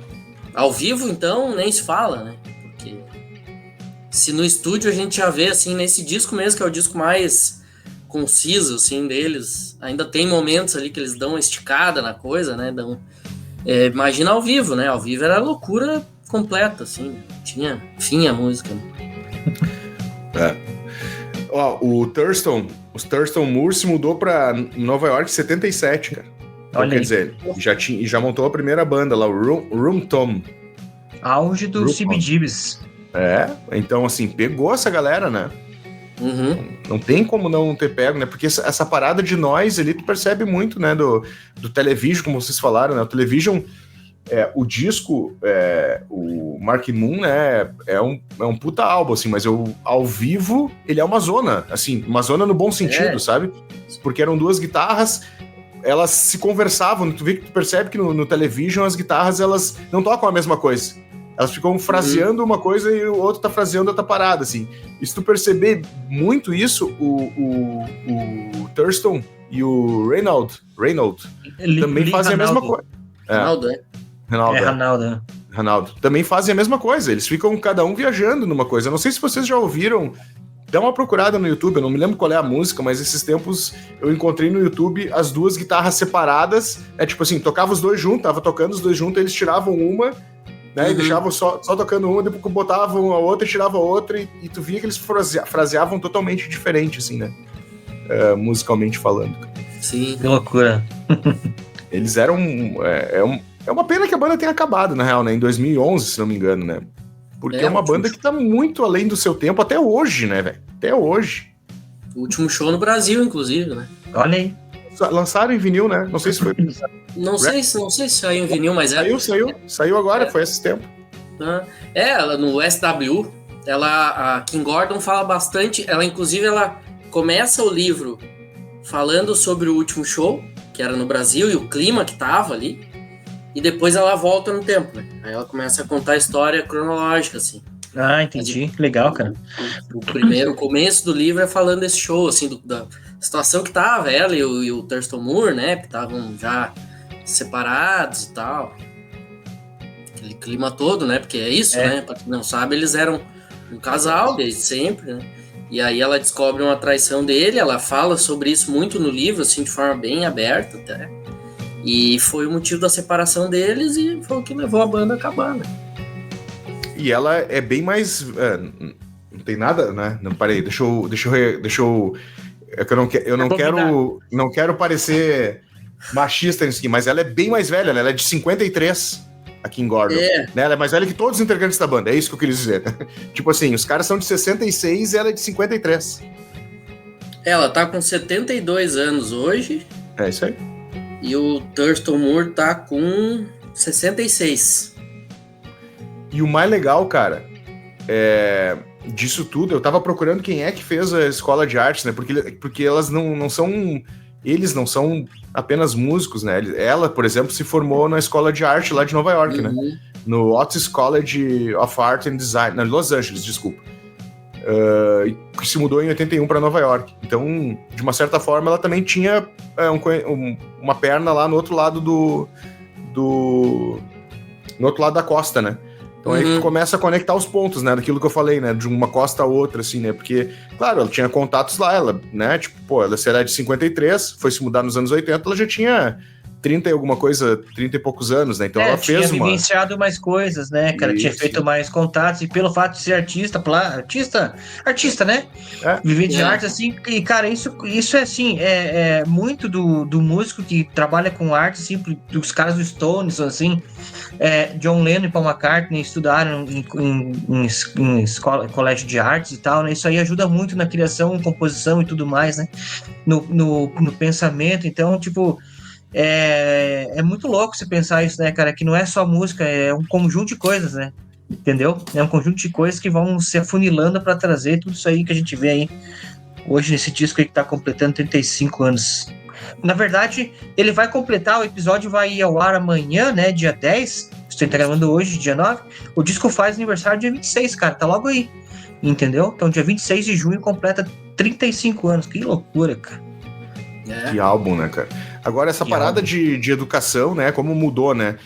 ao vivo, então, nem se fala, né? Porque se no estúdio a gente já vê, assim, nesse disco mesmo, que é o disco mais conciso, assim, deles, ainda tem momentos ali que eles dão uma esticada na coisa, né? Imagina ao vivo, né? Ao vivo era loucura completa, assim. Tinha fim a música, né? O Thurston Moore se mudou pra Nova York em 77, cara. Então, quer dizer, já montou a primeira banda lá, o Room Tom. Auge do CBGBs. Então, assim, pegou essa galera, né? Uhum. Não tem como não ter pego, né? Porque essa parada de nós ali, tu percebe muito, né? Do Television, como vocês falaram, né? O Television, o disco, o Mark Moon, né? É um puta álbum, assim, mas ao vivo, ele é uma zona, assim, uma zona no bom sentido, sabe? Porque eram duas guitarras, elas se conversavam, tu percebe que no Television as guitarras, elas não tocam a mesma coisa. Elas ficam fraseando uma coisa e o outro tá fraseando outra parada, assim. E se tu perceber muito isso, o Thurston e o Reynolds também fazem a mesma coisa. Ronaldo. Também fazem a mesma coisa. Eles ficam cada um viajando numa coisa. Eu não sei se vocês já ouviram. Dá uma procurada no YouTube, eu não me lembro qual é a música, mas esses tempos eu encontrei no YouTube as duas guitarras separadas. Tipo assim, tocava os dois juntos, tava tocando os dois juntos, eles tiravam uma, né, e deixavam só tocando uma, depois botavam a outra e tiravam a outra, e tu via que eles fraseavam totalmente diferente, assim, né? Musicalmente falando. Sim. Que loucura. Eles eram... É uma pena que a banda tenha acabado, na real, né? Em 2011, se não me engano, né? Porque é uma banda que tá muito além do seu tempo, até hoje, né, velho? Até hoje. O último show no Brasil, inclusive, né? Olha aí. Lançaram em vinil, né? Não sei se foi... Não sei se saiu em vinil, mas Saiu agora, foi esse tempo. No SW, a Kim Gordon fala bastante, inclusive ela começa o livro falando sobre o último show, que era no Brasil, e o clima que tava ali, e depois ela volta no tempo, né? Aí ela começa a contar a história cronológica, assim. Ah, entendi. Legal, cara. O começo do livro é falando desse show, assim, da situação que tava ela e o Thurston Moore, né? Que estavam já separados e tal. Aquele clima todo, né? Porque é isso, né? Pra quem não sabe, eles eram um casal desde sempre, né? E aí ela descobre uma traição dele, ela fala sobre isso muito no livro, assim, de forma bem aberta até. E foi o motivo da separação deles e foi o que levou a banda a acabar, né? E ela é bem mais... não tem nada, né? Não, parei, deixa eu... É que eu não quero parecer machista nisso aqui, mas ela é bem mais velha, né? Ela é de 53, a Kim Gordon. Né? Ela é mais velha que todos os integrantes da banda, é isso que eu queria dizer. Tipo assim, os caras são de 66 e ela é de 53. Ela tá com 72 anos hoje. É isso aí. E o Thurston Moore tá com 66. E o mais legal, cara, disso tudo, eu tava procurando quem é que fez a escola de artes, né? Porque elas não são... Eles não são apenas músicos, né? Ela, por exemplo, se formou na escola de arte lá de Nova York, né? No Otis College of Art and Design, na Los Angeles, desculpa. Que se mudou em 81 para Nova York. Então, de uma certa forma, ela também tinha uma perna lá no outro lado no outro lado da costa, né? Então aí que tu começa a conectar os pontos, né? Daquilo que eu falei, né? De uma costa a outra, assim, né? Porque, claro, ela tinha contatos lá, ela, né? Tipo, pô, ela era de 53, foi se mudar nos anos 80, ela já tinha 30 e alguma coisa, 30 e poucos anos, né? Então ela fez tinha vivenciado mais coisas, né, cara? Tinha feito mais contatos, e pelo fato de ser artista, né? Viver de arte, assim, e, cara, isso é, assim, é muito do músico que trabalha com arte, assim, dos caras do Stones, assim, John Lennon e Paul McCartney estudaram em escola, colégio de artes e tal, né? Isso aí ajuda muito na criação, composição e tudo mais, né? No pensamento, então, tipo... É muito louco você pensar isso, né, cara? Que não é só música, é um conjunto de coisas, né? Entendeu? É um conjunto de coisas que vão se afunilando para trazer tudo isso aí que a gente vê aí hoje nesse disco aí que tá completando 35 anos. Na verdade, ele vai completar, o episódio vai ir ao ar amanhã, né? Dia 10. Você tá gravando hoje, dia 9. O disco faz aniversário dia 26, cara. Tá logo aí. Entendeu? Então, dia 26 de junho completa 35 anos. Que loucura, cara. Que álbum, né, cara? Agora, essa parada de educação, né? Como mudou, né?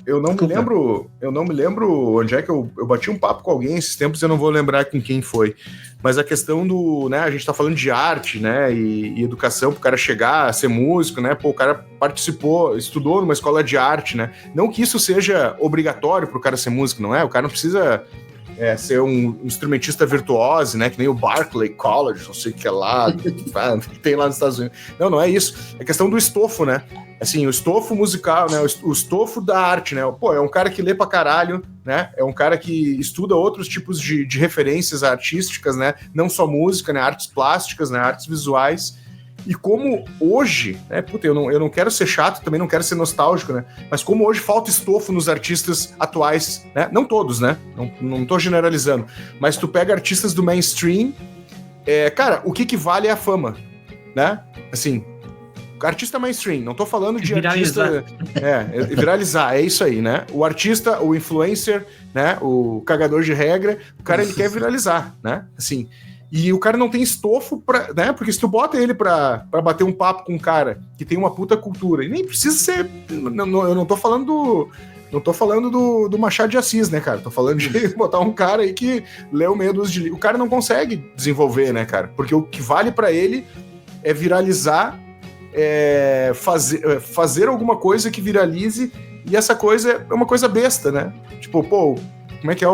Eu não me lembro onde é que eu bati um papo com alguém esses tempos, eu não vou lembrar com quem foi. Mas a questão do, né? A gente tá falando de arte, né? E educação pro cara chegar a ser músico, né? Pô, o cara participou, estudou numa escola de arte, né? Não que isso seja obrigatório pro cara ser músico, não é? O cara não precisa... ser um instrumentista virtuoso, né? Que nem o Berklee College, não sei o que é lá, que tem lá nos Estados Unidos. Não é isso. É questão do estofo, né? Assim, o estofo musical, né? O estofo da arte, né? Pô, é um cara que lê pra caralho, né? É um cara que estuda outros tipos de referências artísticas, né? Não só música, né? Artes plásticas, né? Artes visuais. E como hoje, né, puta, eu não quero ser chato, também não quero ser nostálgico, né, mas como hoje falta estofo nos artistas atuais, né, não todos, né, não tô generalizando, mas tu pega artistas do mainstream, cara, o que vale é a fama, né, assim, artista mainstream, não tô falando de artista... Viralizar, é isso aí, né, o artista, o influencer, né, o cagador de regra, o cara, ele quer viralizar, né, assim... E o cara não tem estofo pra, né? Porque se tu bota ele pra bater um papo com um cara que tem uma puta cultura, e nem precisa ser. Eu não tô falando do Machado de Assis, né, cara? Tô falando de botar um cara aí que leu meia dúzia de livros. O cara não consegue desenvolver, né, cara? Porque o que vale pra ele é viralizar, fazer alguma coisa que viralize, e essa coisa é uma coisa besta, né? Tipo, pô, como é que é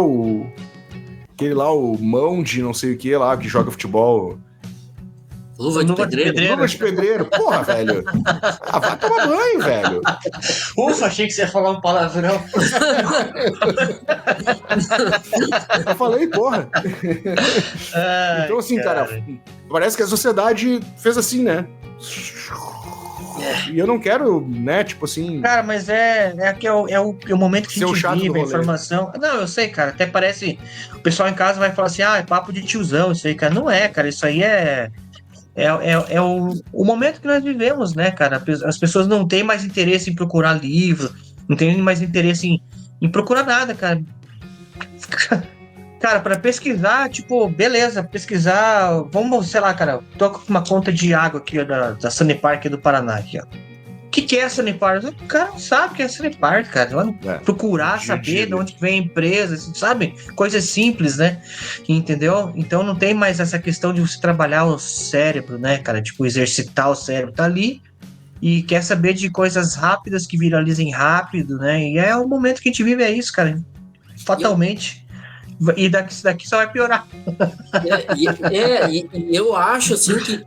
aquele lá, o mão de não sei o que lá, que joga futebol. Luva de pedreiro. Luva de pedreiro. Porra, velho. Vai tomar banho, velho. Ufa, achei que você ia falar um palavrão. Eu falei, porra. Então, assim, cara, parece que a sociedade fez assim, né? E eu não quero, né, tipo assim... Cara, mas é o momento que a gente vive, a informação... Não, eu sei, cara, até parece... O pessoal em casa vai falar assim, é papo de tiozão isso aí, cara. Não é, cara, isso aí é o momento que nós vivemos, né, cara? As pessoas não têm mais interesse em procurar livro, não têm mais interesse em procurar nada, cara. Cara, para pesquisar, tipo, beleza, pesquisar, vamos, sei lá, cara, tô com uma conta de água aqui, ó, da Sanepar aqui do Paraná, aqui, ó. O que é a Sanepar? O cara não sabe o que é a Sanepar, cara. Procurar saber de onde vem a empresa, sabe? Coisas simples, né? Entendeu? Então não tem mais essa questão de você trabalhar o cérebro, né, cara? Tipo, exercitar o cérebro. Tá ali e quer saber de coisas rápidas que viralizem rápido, né? E é o momento que a gente vive, é isso, cara. Fatalmente. E daqui só vai piorar. E eu acho, assim, que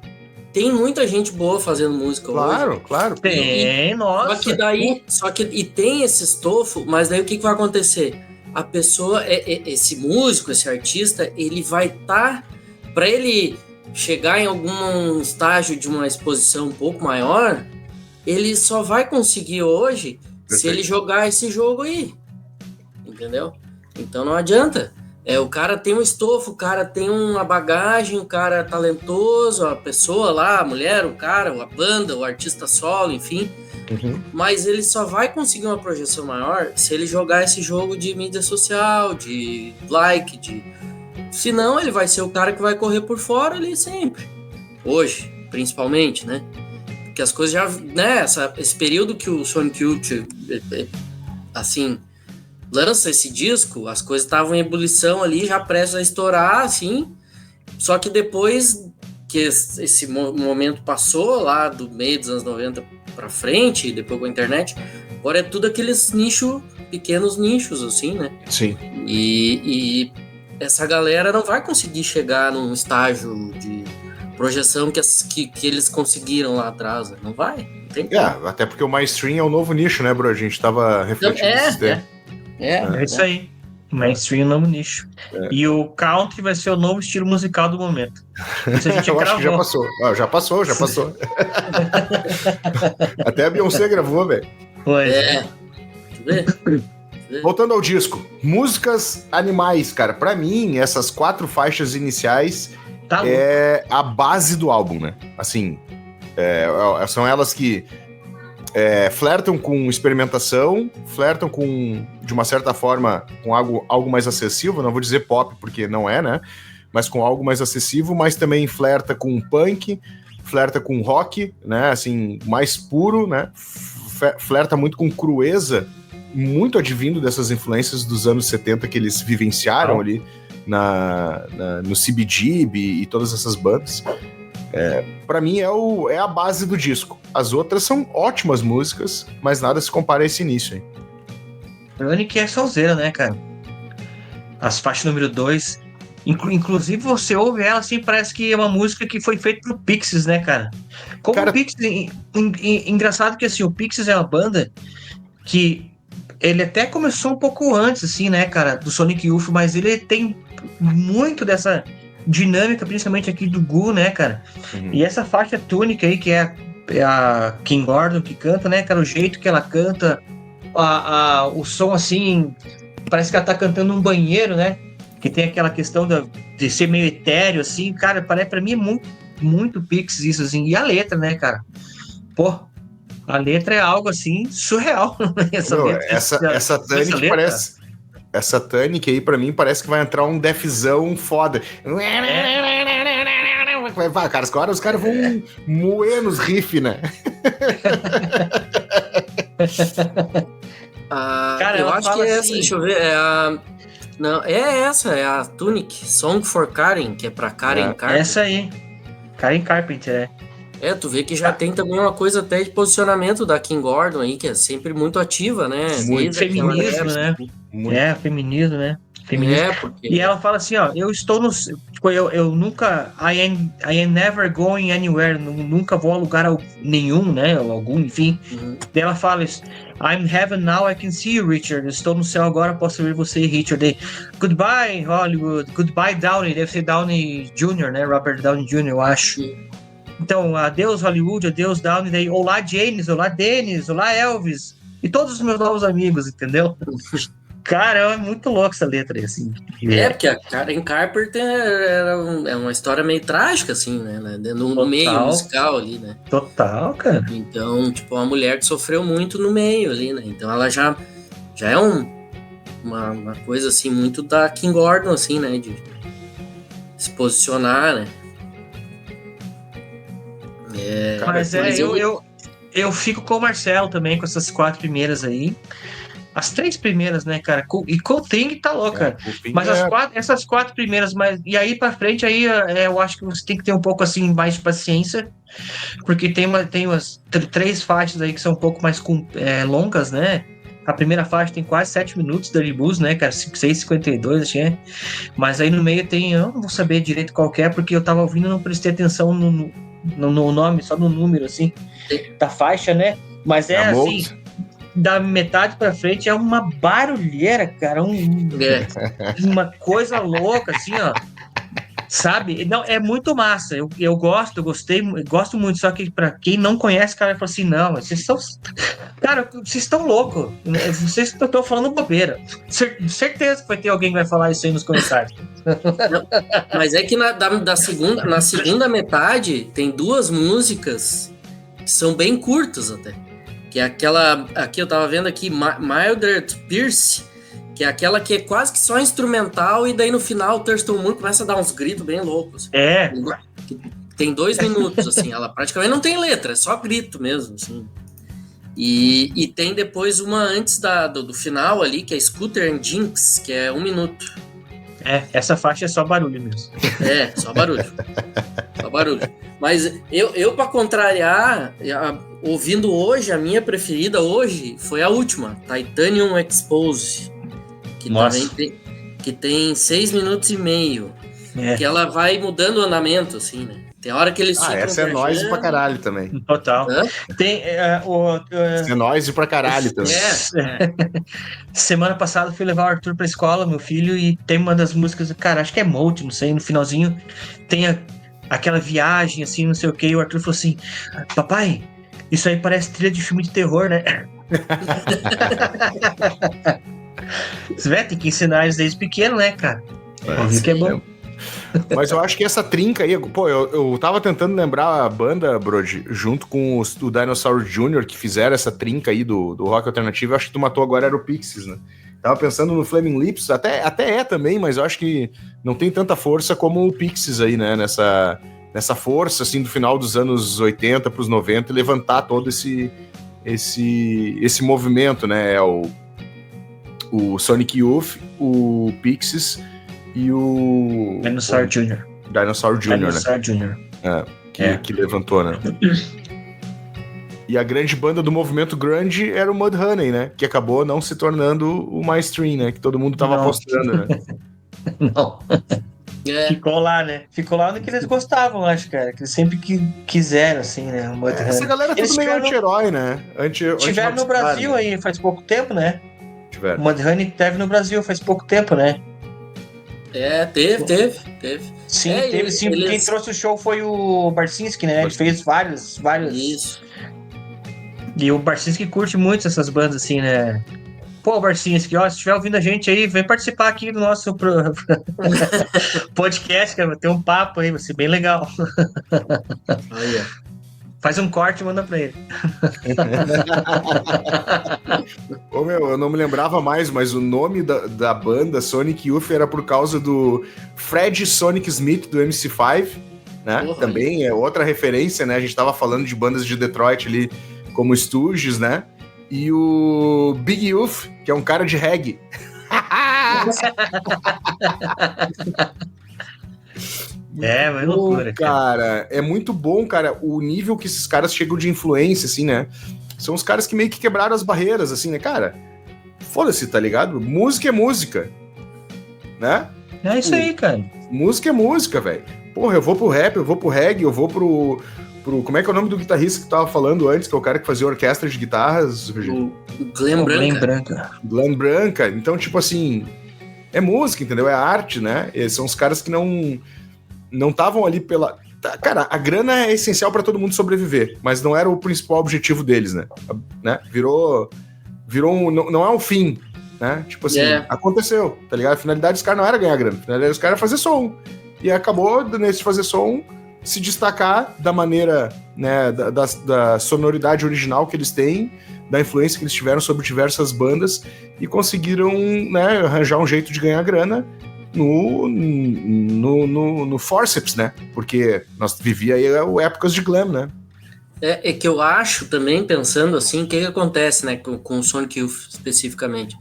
tem muita gente boa fazendo música hoje. Claro. Tem, nossa. Só que tem esse estofo, mas daí o que vai acontecer? A pessoa, esse músico, esse artista, ele vai estar... Para ele chegar em algum estágio de uma exposição um pouco maior, ele só vai conseguir hoje se ele jogar esse jogo aí. Entendeu? Então não adianta. O cara tem um estofo, o cara tem uma bagagem, o cara é talentoso, a pessoa lá, a mulher, o cara, a banda, o artista solo, enfim. Uhum. Mas ele só vai conseguir uma projeção maior se ele jogar esse jogo de mídia social, de like, senão ele vai ser o cara que vai correr por fora ali sempre. Hoje, principalmente, né? Porque as coisas já, né, esse período que o Sonic Youth, assim... lança esse disco, as coisas estavam em ebulição ali, já prestes a estourar, assim, só que depois que esse momento passou, lá do meio dos anos 90 pra frente, depois com a internet, agora é tudo aqueles pequenos nichos, assim, né? Sim. E essa galera não vai conseguir chegar num estágio de projeção que eles conseguiram lá atrás, né? Não vai, não tem como. Até porque o mainstream é o novo nicho, né, bro? A gente tava refletindo isso daí. É isso aí. Mainstream é o novo nicho. E o country vai ser o novo estilo musical do momento. Isso a gente eu acho que já passou. Já passou. Até a Beyoncé gravou, velho. Pois Deixa eu ver. Voltando ao disco. Músicas animais, cara. Pra mim, essas 4 faixas iniciais é a base do álbum, né? Assim, são elas que flertam com experimentação, flertam com, de uma certa forma, com algo mais acessível, não vou dizer pop, porque não é, né? Mas com algo mais acessível, mas também flerta com punk, flerta com rock, né? Assim, mais puro, né? Flerta muito com crueza, muito advindo dessas influências dos anos 70 que eles vivenciaram ali no CBGB e todas essas bandas. Pra mim é a base do disco. As outras são ótimas músicas, mas nada se compara a esse início, hein? Sonic é solzeira, né, cara? As faixas número 2. Inclusive, você ouve ela assim, parece que é uma música que foi feita pro Pixies, né, cara? O Pixies... Engraçado que, assim, o Pixies é uma banda que ele até começou um pouco antes, assim, né, cara, do Sonic Youth, mas ele tem muito dessa dinâmica, principalmente aqui do Gu, né, cara? Uhum. E essa faixa túnica aí, que é a Kim Gordon que canta, né, cara? O jeito que ela canta, o som, assim, parece que ela tá cantando num banheiro, né? Que tem aquela questão de ser meio etéreo, assim, cara, pra mim é muito, muito Pixies isso, assim. E a letra, né, cara? Pô, a letra é algo, assim, surreal. Essa Tânia parece... Essa Tânia aí, pra mim, parece que vai entrar um defzão foda. Cara, os caras vão moer nos riffs, né? Cara, eu acho que é essa, deixa eu ver, não, é a Tunic, Song for Karen, que é pra Karen Carpenter. Essa aí, Karen Carpenter, tu vê que já tem também uma coisa até de posicionamento da Kim Gordon aí, que é sempre muito ativa, né? Muito feminismo, né? Muito. Feminismo, né? Feminismo. Porque... E ela fala assim, ó, eu estou no... Tipo, eu nunca... I am never going anywhere, nunca vou a lugar nenhum, né? Ou algum, enfim. Uhum. Daí ela fala isso, I'm in heaven now, I can see you, Richard. Eu estou no céu agora, posso ver você, Richard. Goodbye, Hollywood. Goodbye, Downey. Deve ser Downey Jr., né? Robert Downey Jr., eu acho. Então, adeus Hollywood, adeus Downey, daí olá James, olá Dennis, olá Elvis, e todos os meus novos amigos, entendeu? Cara, é muito louco essa letra aí, assim. Porque a Karen Carpenter é uma história meio trágica, assim, né? No meio musical ali, né? Total, cara. Então, tipo, uma mulher que sofreu muito no meio ali, né? Então ela já é uma coisa, assim, muito da Kim Gordon, assim, né? De se posicionar, né? Mas eu fico com o Marcelo também, com essas 4 primeiras aí. As 3 primeiras, né, cara? E Coldring tá louco, cara. Mas essas 4 primeiras, e aí pra frente, aí eu acho que você tem que ter um pouco, assim, mais de paciência, porque tem umas 3 faixas aí que são um pouco mais longas, né? A primeira faixa tem quase 7 minutos da Blues, né, cara? 6:52, acho que é. Mas aí no meio eu não vou saber direito qual que é, porque eu tava ouvindo e não prestei atenção no nome, só no número, assim, da faixa, né? Mas assim, da metade pra frente é uma barulheira, cara. Uma coisa louca, assim, ó. Sabe? Não, é muito massa. Eu gosto muito. Só que pra quem não conhece, cara, fala assim: não, mas vocês estão. Cara, vocês estão loucos. Vocês estão falando bobeira. Certeza que vai ter alguém que vai falar isso aí nos comentários. Não, mas é que na segunda metade tem 2 músicas que são bem curtas até. Que é aquela. Aqui eu tava vendo aqui, Mildred Pierce. Que é aquela que é quase que só instrumental, e daí no final o Thurston Moore começa a dar uns gritos bem loucos. Tem 2 minutos, assim, ela praticamente não tem letra, é só grito mesmo, assim. E tem depois uma antes do final ali, que é Scooter and Jinx, que é 1 minuto. Essa faixa é só barulho mesmo. Só barulho. Só barulho. Mas eu pra contrariar, ouvindo hoje, a minha preferida hoje foi a última, Titanium Exposed. Que tem 6 minutos e meio. Que ela vai mudando o andamento, assim, né? Tem hora que eles ficam. Essa é noise pra caralho também. Total. Tem. Essa é noise pra caralho também. Semana passada eu fui levar o Arthur pra escola, meu filho, e tem uma das músicas, cara, acho que é Mold, não sei, no finalzinho tem aquela viagem, assim, não sei o que, e o Arthur falou assim: papai, isso aí parece trilha de filme de terror, né? Você vê, tem que ensinar eles desde pequeno, né, cara? Que é bom. Mas eu acho que essa trinca aí, pô, eu tava tentando lembrar a banda, Brody, junto com o Dinosaur Jr., que fizeram essa trinca aí do rock alternativo. Eu acho que tu matou agora era o Pixies, né? Tava pensando no Flaming Lips, até é também, mas eu acho que não tem tanta força como o Pixies aí, né? Nessa força, assim, do final dos anos 80 pros 90, e levantar todo esse movimento, né? É o Sonic Youth, o Pixies e o... Dinosaur Jr. Dinosaur Jr., Dinosaur né? Jr. Que levantou, né? E a grande banda do movimento grunge era o Mudhoney, né? Que acabou não se tornando o mainstream, né? Que todo mundo tava apostando, né? Não. Ficou lá, né? Ficou lá no que eles gostavam, acho, cara. Que eles sempre quiseram, assim, né? Essa galera é tudo meio anti-herói, né? Tiveram no Brasil aí faz pouco tempo, né? Tiveram. O Mudhoney teve no Brasil faz pouco tempo, né? Teve. Sim, teve sim. Quem trouxe o show foi o Barcinski, né? Ele fez vários. Isso. E o Barcinski curte muito essas bandas, assim, né? Pô, Barcinski, ó, se estiver ouvindo a gente aí, vem participar aqui do nosso podcast, cara. Vai ter um papo aí, vai ser bem legal. Olha. Faz um corte e manda pra ele. Ô, meu, eu não me lembrava mais, mas o nome da banda Sonic Youth era por causa do Fred Sonic Smith, do MC5, né? Porra, também é outra referência, né? A gente tava falando de bandas de Detroit ali, como Stooges, né? E o Big Youth, que é um cara de reggae. Mas loucura, cara. É muito bom, cara, o nível que esses caras chegam de influência, assim, né? São os caras que meio que quebraram as barreiras, assim, né, cara? Foda-se, tá ligado? Música é música, né? É isso aí, cara. Música é música, velho. Porra, eu vou pro rap, eu vou pro reggae, eu vou pro... Como é que é o nome do guitarrista que tu tava falando antes, que é o cara que fazia orquestra de guitarras? O Glenn Branca. Glenn Branca. Então, tipo assim, é música, entendeu? É arte, né? Eles são os caras que não estavam ali Cara, a grana é essencial pra todo mundo sobreviver, mas não era o principal objetivo deles, né? Virou não é um fim, né? Tipo assim, aconteceu, tá ligado? A finalidade dos caras não era ganhar grana, a finalidade dos caras era fazer som. E acabou, nesse fazer som, se destacar da maneira, né, da sonoridade original que eles têm, da influência que eles tiveram sobre diversas bandas, e conseguiram, né, arranjar um jeito de ganhar grana no forceps, né? Porque nós vivia aí épocas de glam, né? É que eu acho também, pensando assim, o que acontece, né, com o Sonic Youth especificamente.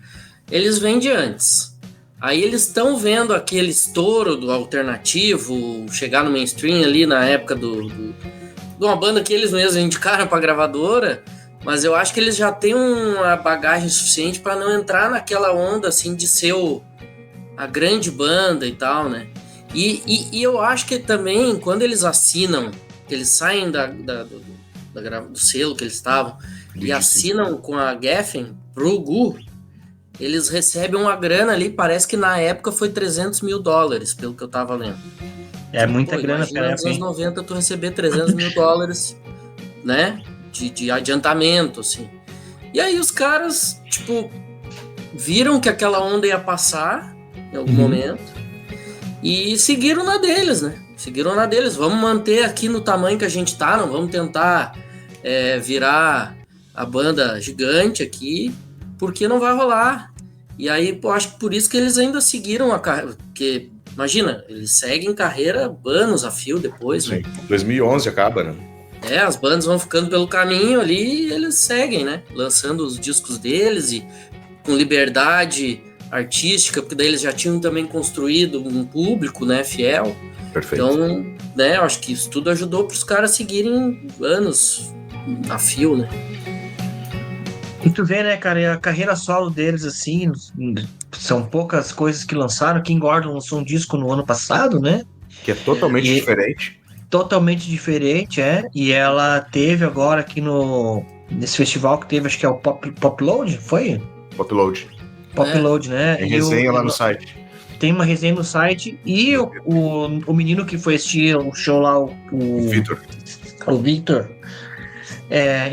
Eles vêm de antes. Aí eles estão vendo aquele estouro do alternativo chegar no mainstream ali na época de uma banda que eles mesmos indicaram pra gravadora, mas eu acho que eles já têm uma bagagem suficiente para não entrar naquela onda assim de ser a grande banda e tal, né? E eu acho que também, quando eles assinam, eles saem do selo que eles estavam e assinam com a Geffen pro Gu, eles recebem uma grana ali, parece que na época foi $300 mil, pelo que eu tava lendo. É muita grana, cara. Nos anos 90 tu receber $300 mil, né? De adiantamento, assim. E aí os caras, tipo, viram que aquela onda ia passar em algum momento e seguiram na deles, né? Seguiram na deles. Vamos manter aqui no tamanho que a gente tá, não vamos tentar virar a banda gigante aqui, porque não vai rolar. E aí, pô, acho que por isso que eles ainda seguiram a carreira, porque, imagina, eles seguem carreira anos a fio depois, sim, né? 2011 acaba, né? As bandas vão ficando pelo caminho ali e eles seguem, né? Lançando os discos deles e com liberdade artística, porque daí eles já tinham também construído um público, né, fiel. Perfeito. Então, né, eu acho que isso tudo ajudou para os caras seguirem anos a fio, né? E tu vê, né, cara, a carreira solo deles, assim, são poucas coisas que lançaram. Kim Gordon lançou um disco no ano passado, né? Que é totalmente diferente. Totalmente diferente, e ela teve agora aqui nesse festival que teve, acho que é o Pop Load, foi? Pop Load. Pop Load, né? Tem resenha lá no site. Tem uma resenha no site, e o menino que foi assistir o show lá, o Victor,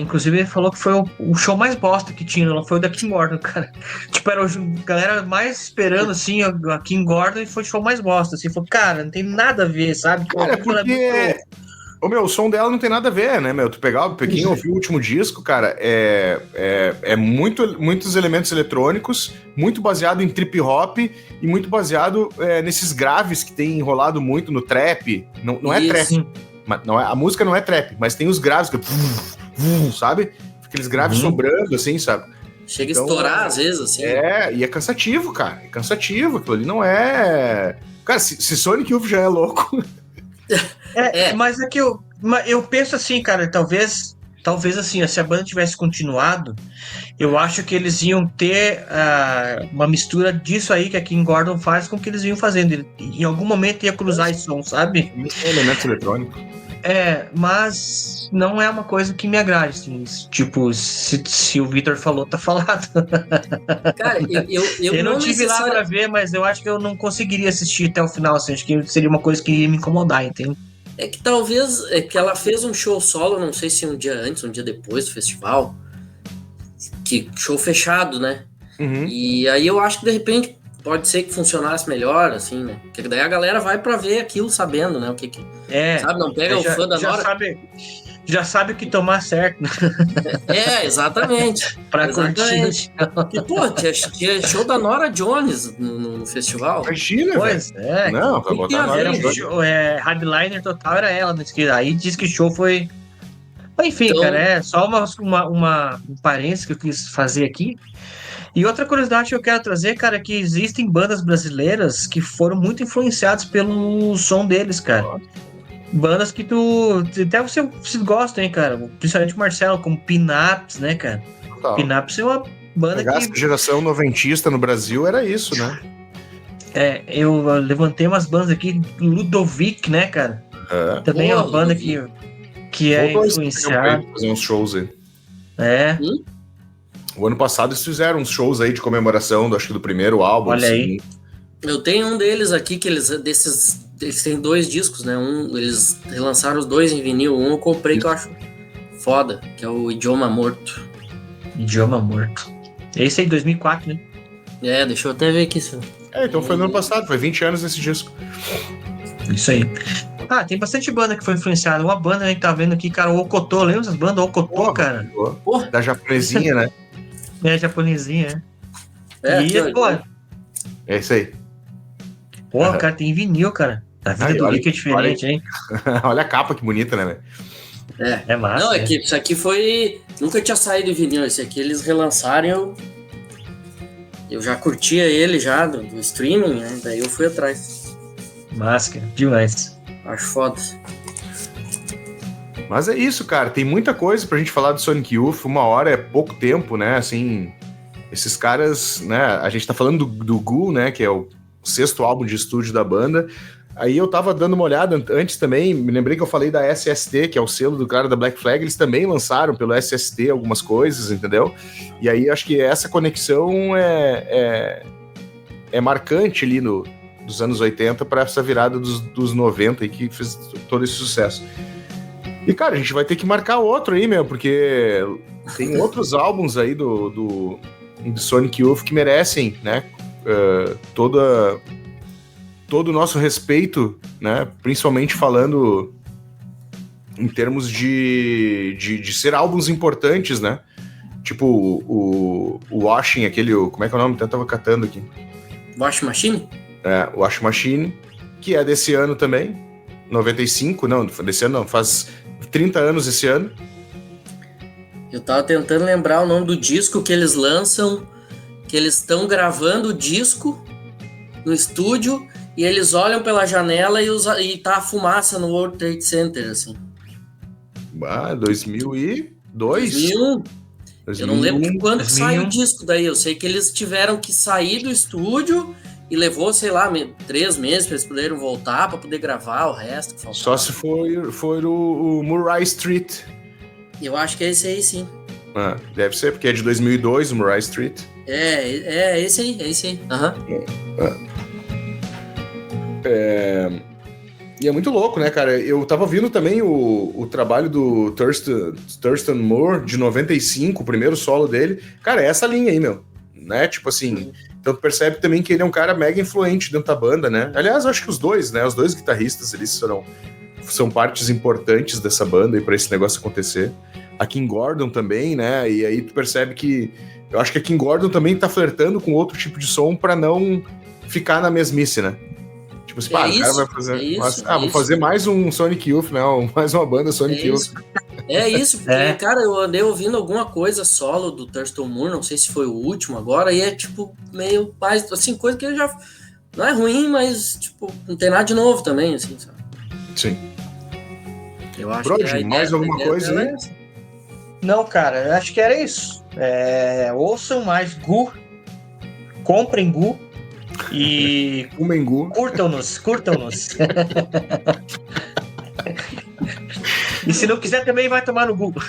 inclusive ele falou que foi o show mais bosta que tinha, não foi o da Kim Gordon, cara. Tipo, era a galera mais esperando, assim, a Kim Gordon, e foi o show mais bosta, assim. Falou, cara, não tem nada a ver, sabe? Cara, porque... o som dela não tem nada a ver, né, meu? Tu pegar, quem ouviu o último disco, cara, muitos elementos eletrônicos, muito baseado em trip hop e muito baseado nesses graves que tem enrolado muito no trap. Não é trap. A música não é trap, mas tem os graves que... sabe? Aqueles graves sobrando, assim, sabe? Chega a estourar, às vezes, assim. E é cansativo, cara. É cansativo. Aquilo ali não é... Cara, se Sonic Youth já é louco... Mas é que eu penso assim, cara, talvez assim, se a banda tivesse continuado, eu acho que eles iam ter uma mistura disso aí que a Kim Gordon faz com o que eles iam fazendo. Em algum momento ia cruzar esse som, sabe? Elementos eletrônicos. Mas não é uma coisa que me agrade, assim. Tipo, se o Victor falou, tá falado. Cara, eu não tive lá pra ver, mas eu acho que eu não conseguiria assistir até o final, assim. Acho que seria uma coisa que ia me incomodar, entende? É que talvez que ela fez um show solo, não sei se um dia antes, um dia depois do festival, que show fechado, né? E aí eu acho que de repente pode ser que funcionasse melhor, assim, né? Porque daí a galera vai pra ver aquilo sabendo, né? O que sabe, não pega o fã da Nora... Já sabe o que tomar certo, né? Exatamente. Pra curtir. E, pô, tinha show da Nora Jones no festival. Imagina, pois velho. Não, vai botar a Nora Jones. Headliner total era ela, né? Aí diz que o show foi... Enfim, então... cara, só um parênteses que eu quis fazer aqui. E outra curiosidade que eu quero trazer, cara, é que existem bandas brasileiras que foram muito influenciadas pelo som deles, cara. Bandas que até você gosta, hein, cara? Principalmente o Marcelo, como Pin-Ups, né, cara? Total. Pin-Ups é uma banda que... A geração noventista no Brasil era isso, né? Eu levantei umas bandas aqui, Ludovic, né, cara? Também é uma banda que é influenciada. Fazer uns shows aí. O ano passado eles fizeram uns shows aí de comemoração, acho que do primeiro álbum. Olha aí. Eu tenho um deles aqui, desses eles têm 2 discos, né? Eles relançaram os 2 em vinil. Um eu comprei que eu acho foda, que é o Idioma Morto. Idioma Morto. Esse aí, 2004, né? Deixa eu até ver aqui. Então foi no ano passado, foi 20 anos esse disco. Isso aí. Tem bastante banda que foi influenciada. Uma banda, né, que tá vendo aqui, cara, o Okotô. Lembra essas bandas? Okotô, cara? Porra. Da japonesinha, né? Japonesinha, É isso aí. Cara, tem vinil, cara. A vida do Rick é diferente, hein? Olha a capa que bonita, né, velho? É massa. Não, que isso aqui foi... Nunca tinha saído em vinil. Esse aqui eles relançaram. Eu já curtia ele já do streaming, né? Daí eu fui atrás. Máscara, demais. Acho foda. Mas é isso, cara. Tem muita coisa pra gente falar do Sonic Youth. 1 hora é pouco tempo, né? Assim, esses caras, né? A gente tá falando do Ghoul, né? Que é o 6º álbum de estúdio da banda. Aí eu tava dando uma olhada antes também, me lembrei que eu falei da SST, que é o selo do cara da Black Flag, eles também lançaram pelo SST algumas coisas, entendeu? E aí acho que essa conexão é marcante ali dos anos 80 para essa virada dos 90 aí que fez todo esse sucesso. E, cara, a gente vai ter que marcar outro aí, porque tem outros álbuns aí do Sonic Youth que merecem, né, todo o nosso respeito, né, principalmente falando em termos de ser álbuns importantes, né, tipo o Washing, como é que é o nome? Eu tava catando aqui. Washing Machine? O Washing Machine, que é desse ano também, 95, não, desse ano não, faz 30 anos esse ano. Eu tava tentando lembrar o nome do disco que eles lançam, que eles estão gravando o disco no estúdio e eles olham pela janela e tá a fumaça no World Trade Center, assim. 2002? 2001? Eu não lembro quando 2001. saiu o disco daí. Eu sei que eles tiveram que sair do estúdio e levou, sei lá, 3 meses pra eles poderem voltar pra poder gravar o resto que faltava. Só se for o Murray Street. Eu acho que é esse aí, sim. Deve ser, porque é de 2002, o Murray Street. É esse aí. Aham. E é muito louco, né, cara? Eu tava ouvindo também o trabalho do Thurston Moore, de 95, o primeiro solo dele. Cara, é essa linha aí, meu. Né? Tipo assim, então tu percebe também que ele é um cara mega influente dentro da banda, né? Aliás, eu acho que os dois, né? Os 2 guitarristas, eles são partes importantes dessa banda e pra esse negócio acontecer. A Kim Gordon também, né? E aí tu percebe que... Eu acho que a Kim Gordon também tá flertando com outro tipo de som pra não ficar na mesmice, né? Tipo assim, o cara vai fazer... vou fazer mais um Sonic Youth, né? Mais uma banda Sonic Youth. É isso, porque, cara, eu andei ouvindo alguma coisa solo do Thurston Moore, não sei se foi o último agora, e é, tipo, meio mais, assim, coisa que ele já... Não é ruim, mas, tipo, não tem nada de novo também, assim, sabe? Sim. Eu acho Brody, que mais alguma coisa aí? Não, cara, eu acho que era isso. Ouçam mais Ghoul, comprem Ghoul e Mengu. curtam-nos. E se não quiser também vai tomar no Google.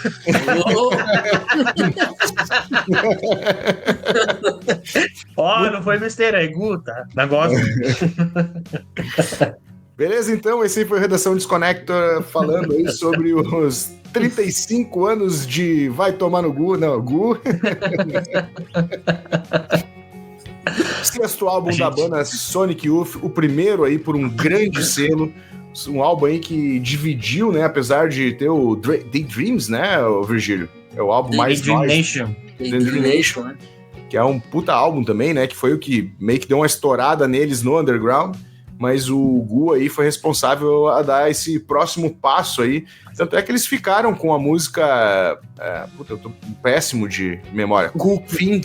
Não foi besteira, é Gu, tá? Negócio. Beleza, então, esse aí foi a Redação Desconecta falando aí sobre os 35 anos de Vai Tomar no Gu, não, Gu. 6º álbum da banda Sonic Youth, o primeiro aí por um grande selo, um álbum aí que dividiu, né, apesar de ter o Daydreams, né, o Virgílio? É o álbum mais Daydream Nation, né? Que é um puta álbum também, né, que foi o que meio que deu uma estourada neles no underground, mas o Gu aí foi responsável a dar esse próximo passo aí, tanto é que eles ficaram com a música, eu tô péssimo de memória, Cool Thing,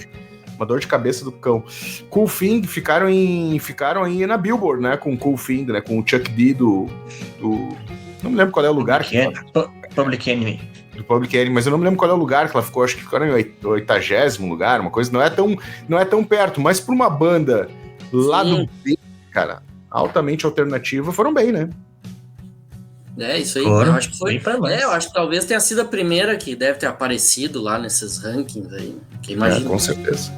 uma dor de cabeça do cão. Cool Thing ficaram aí na Billboard, né? Com Cool Thing, né? Com o Chuck D do... Não me lembro qual é o lugar Public Enemy. Do Public Enemy, mas eu não me lembro qual é o lugar que ela ficou. Acho que ficaram em 80º lugar, uma coisa. Não é tão perto, mas pra uma banda lá do B, cara, altamente alternativa, foram bem, né? Isso aí, eu acho que foi. Eu acho que talvez tenha sido a primeira que deve ter aparecido lá nesses rankings aí. Que imagina. Com certeza.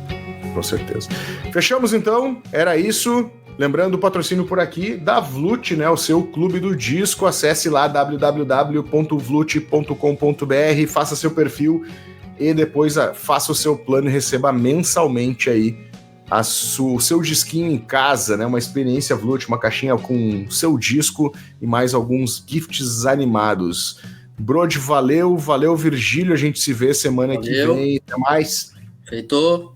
Fechamos então, era isso. Lembrando o patrocínio por aqui da Vlut, né? O seu clube do disco. Acesse lá www.vlut.com.br, faça seu perfil e depois faça o seu plano e receba mensalmente aí o seu disquinho em casa, né? Uma experiência Vlut, uma caixinha com seu disco e mais alguns gifts animados. Brode, valeu, Virgílio, a gente se vê semana que vem. Até mais. Feito.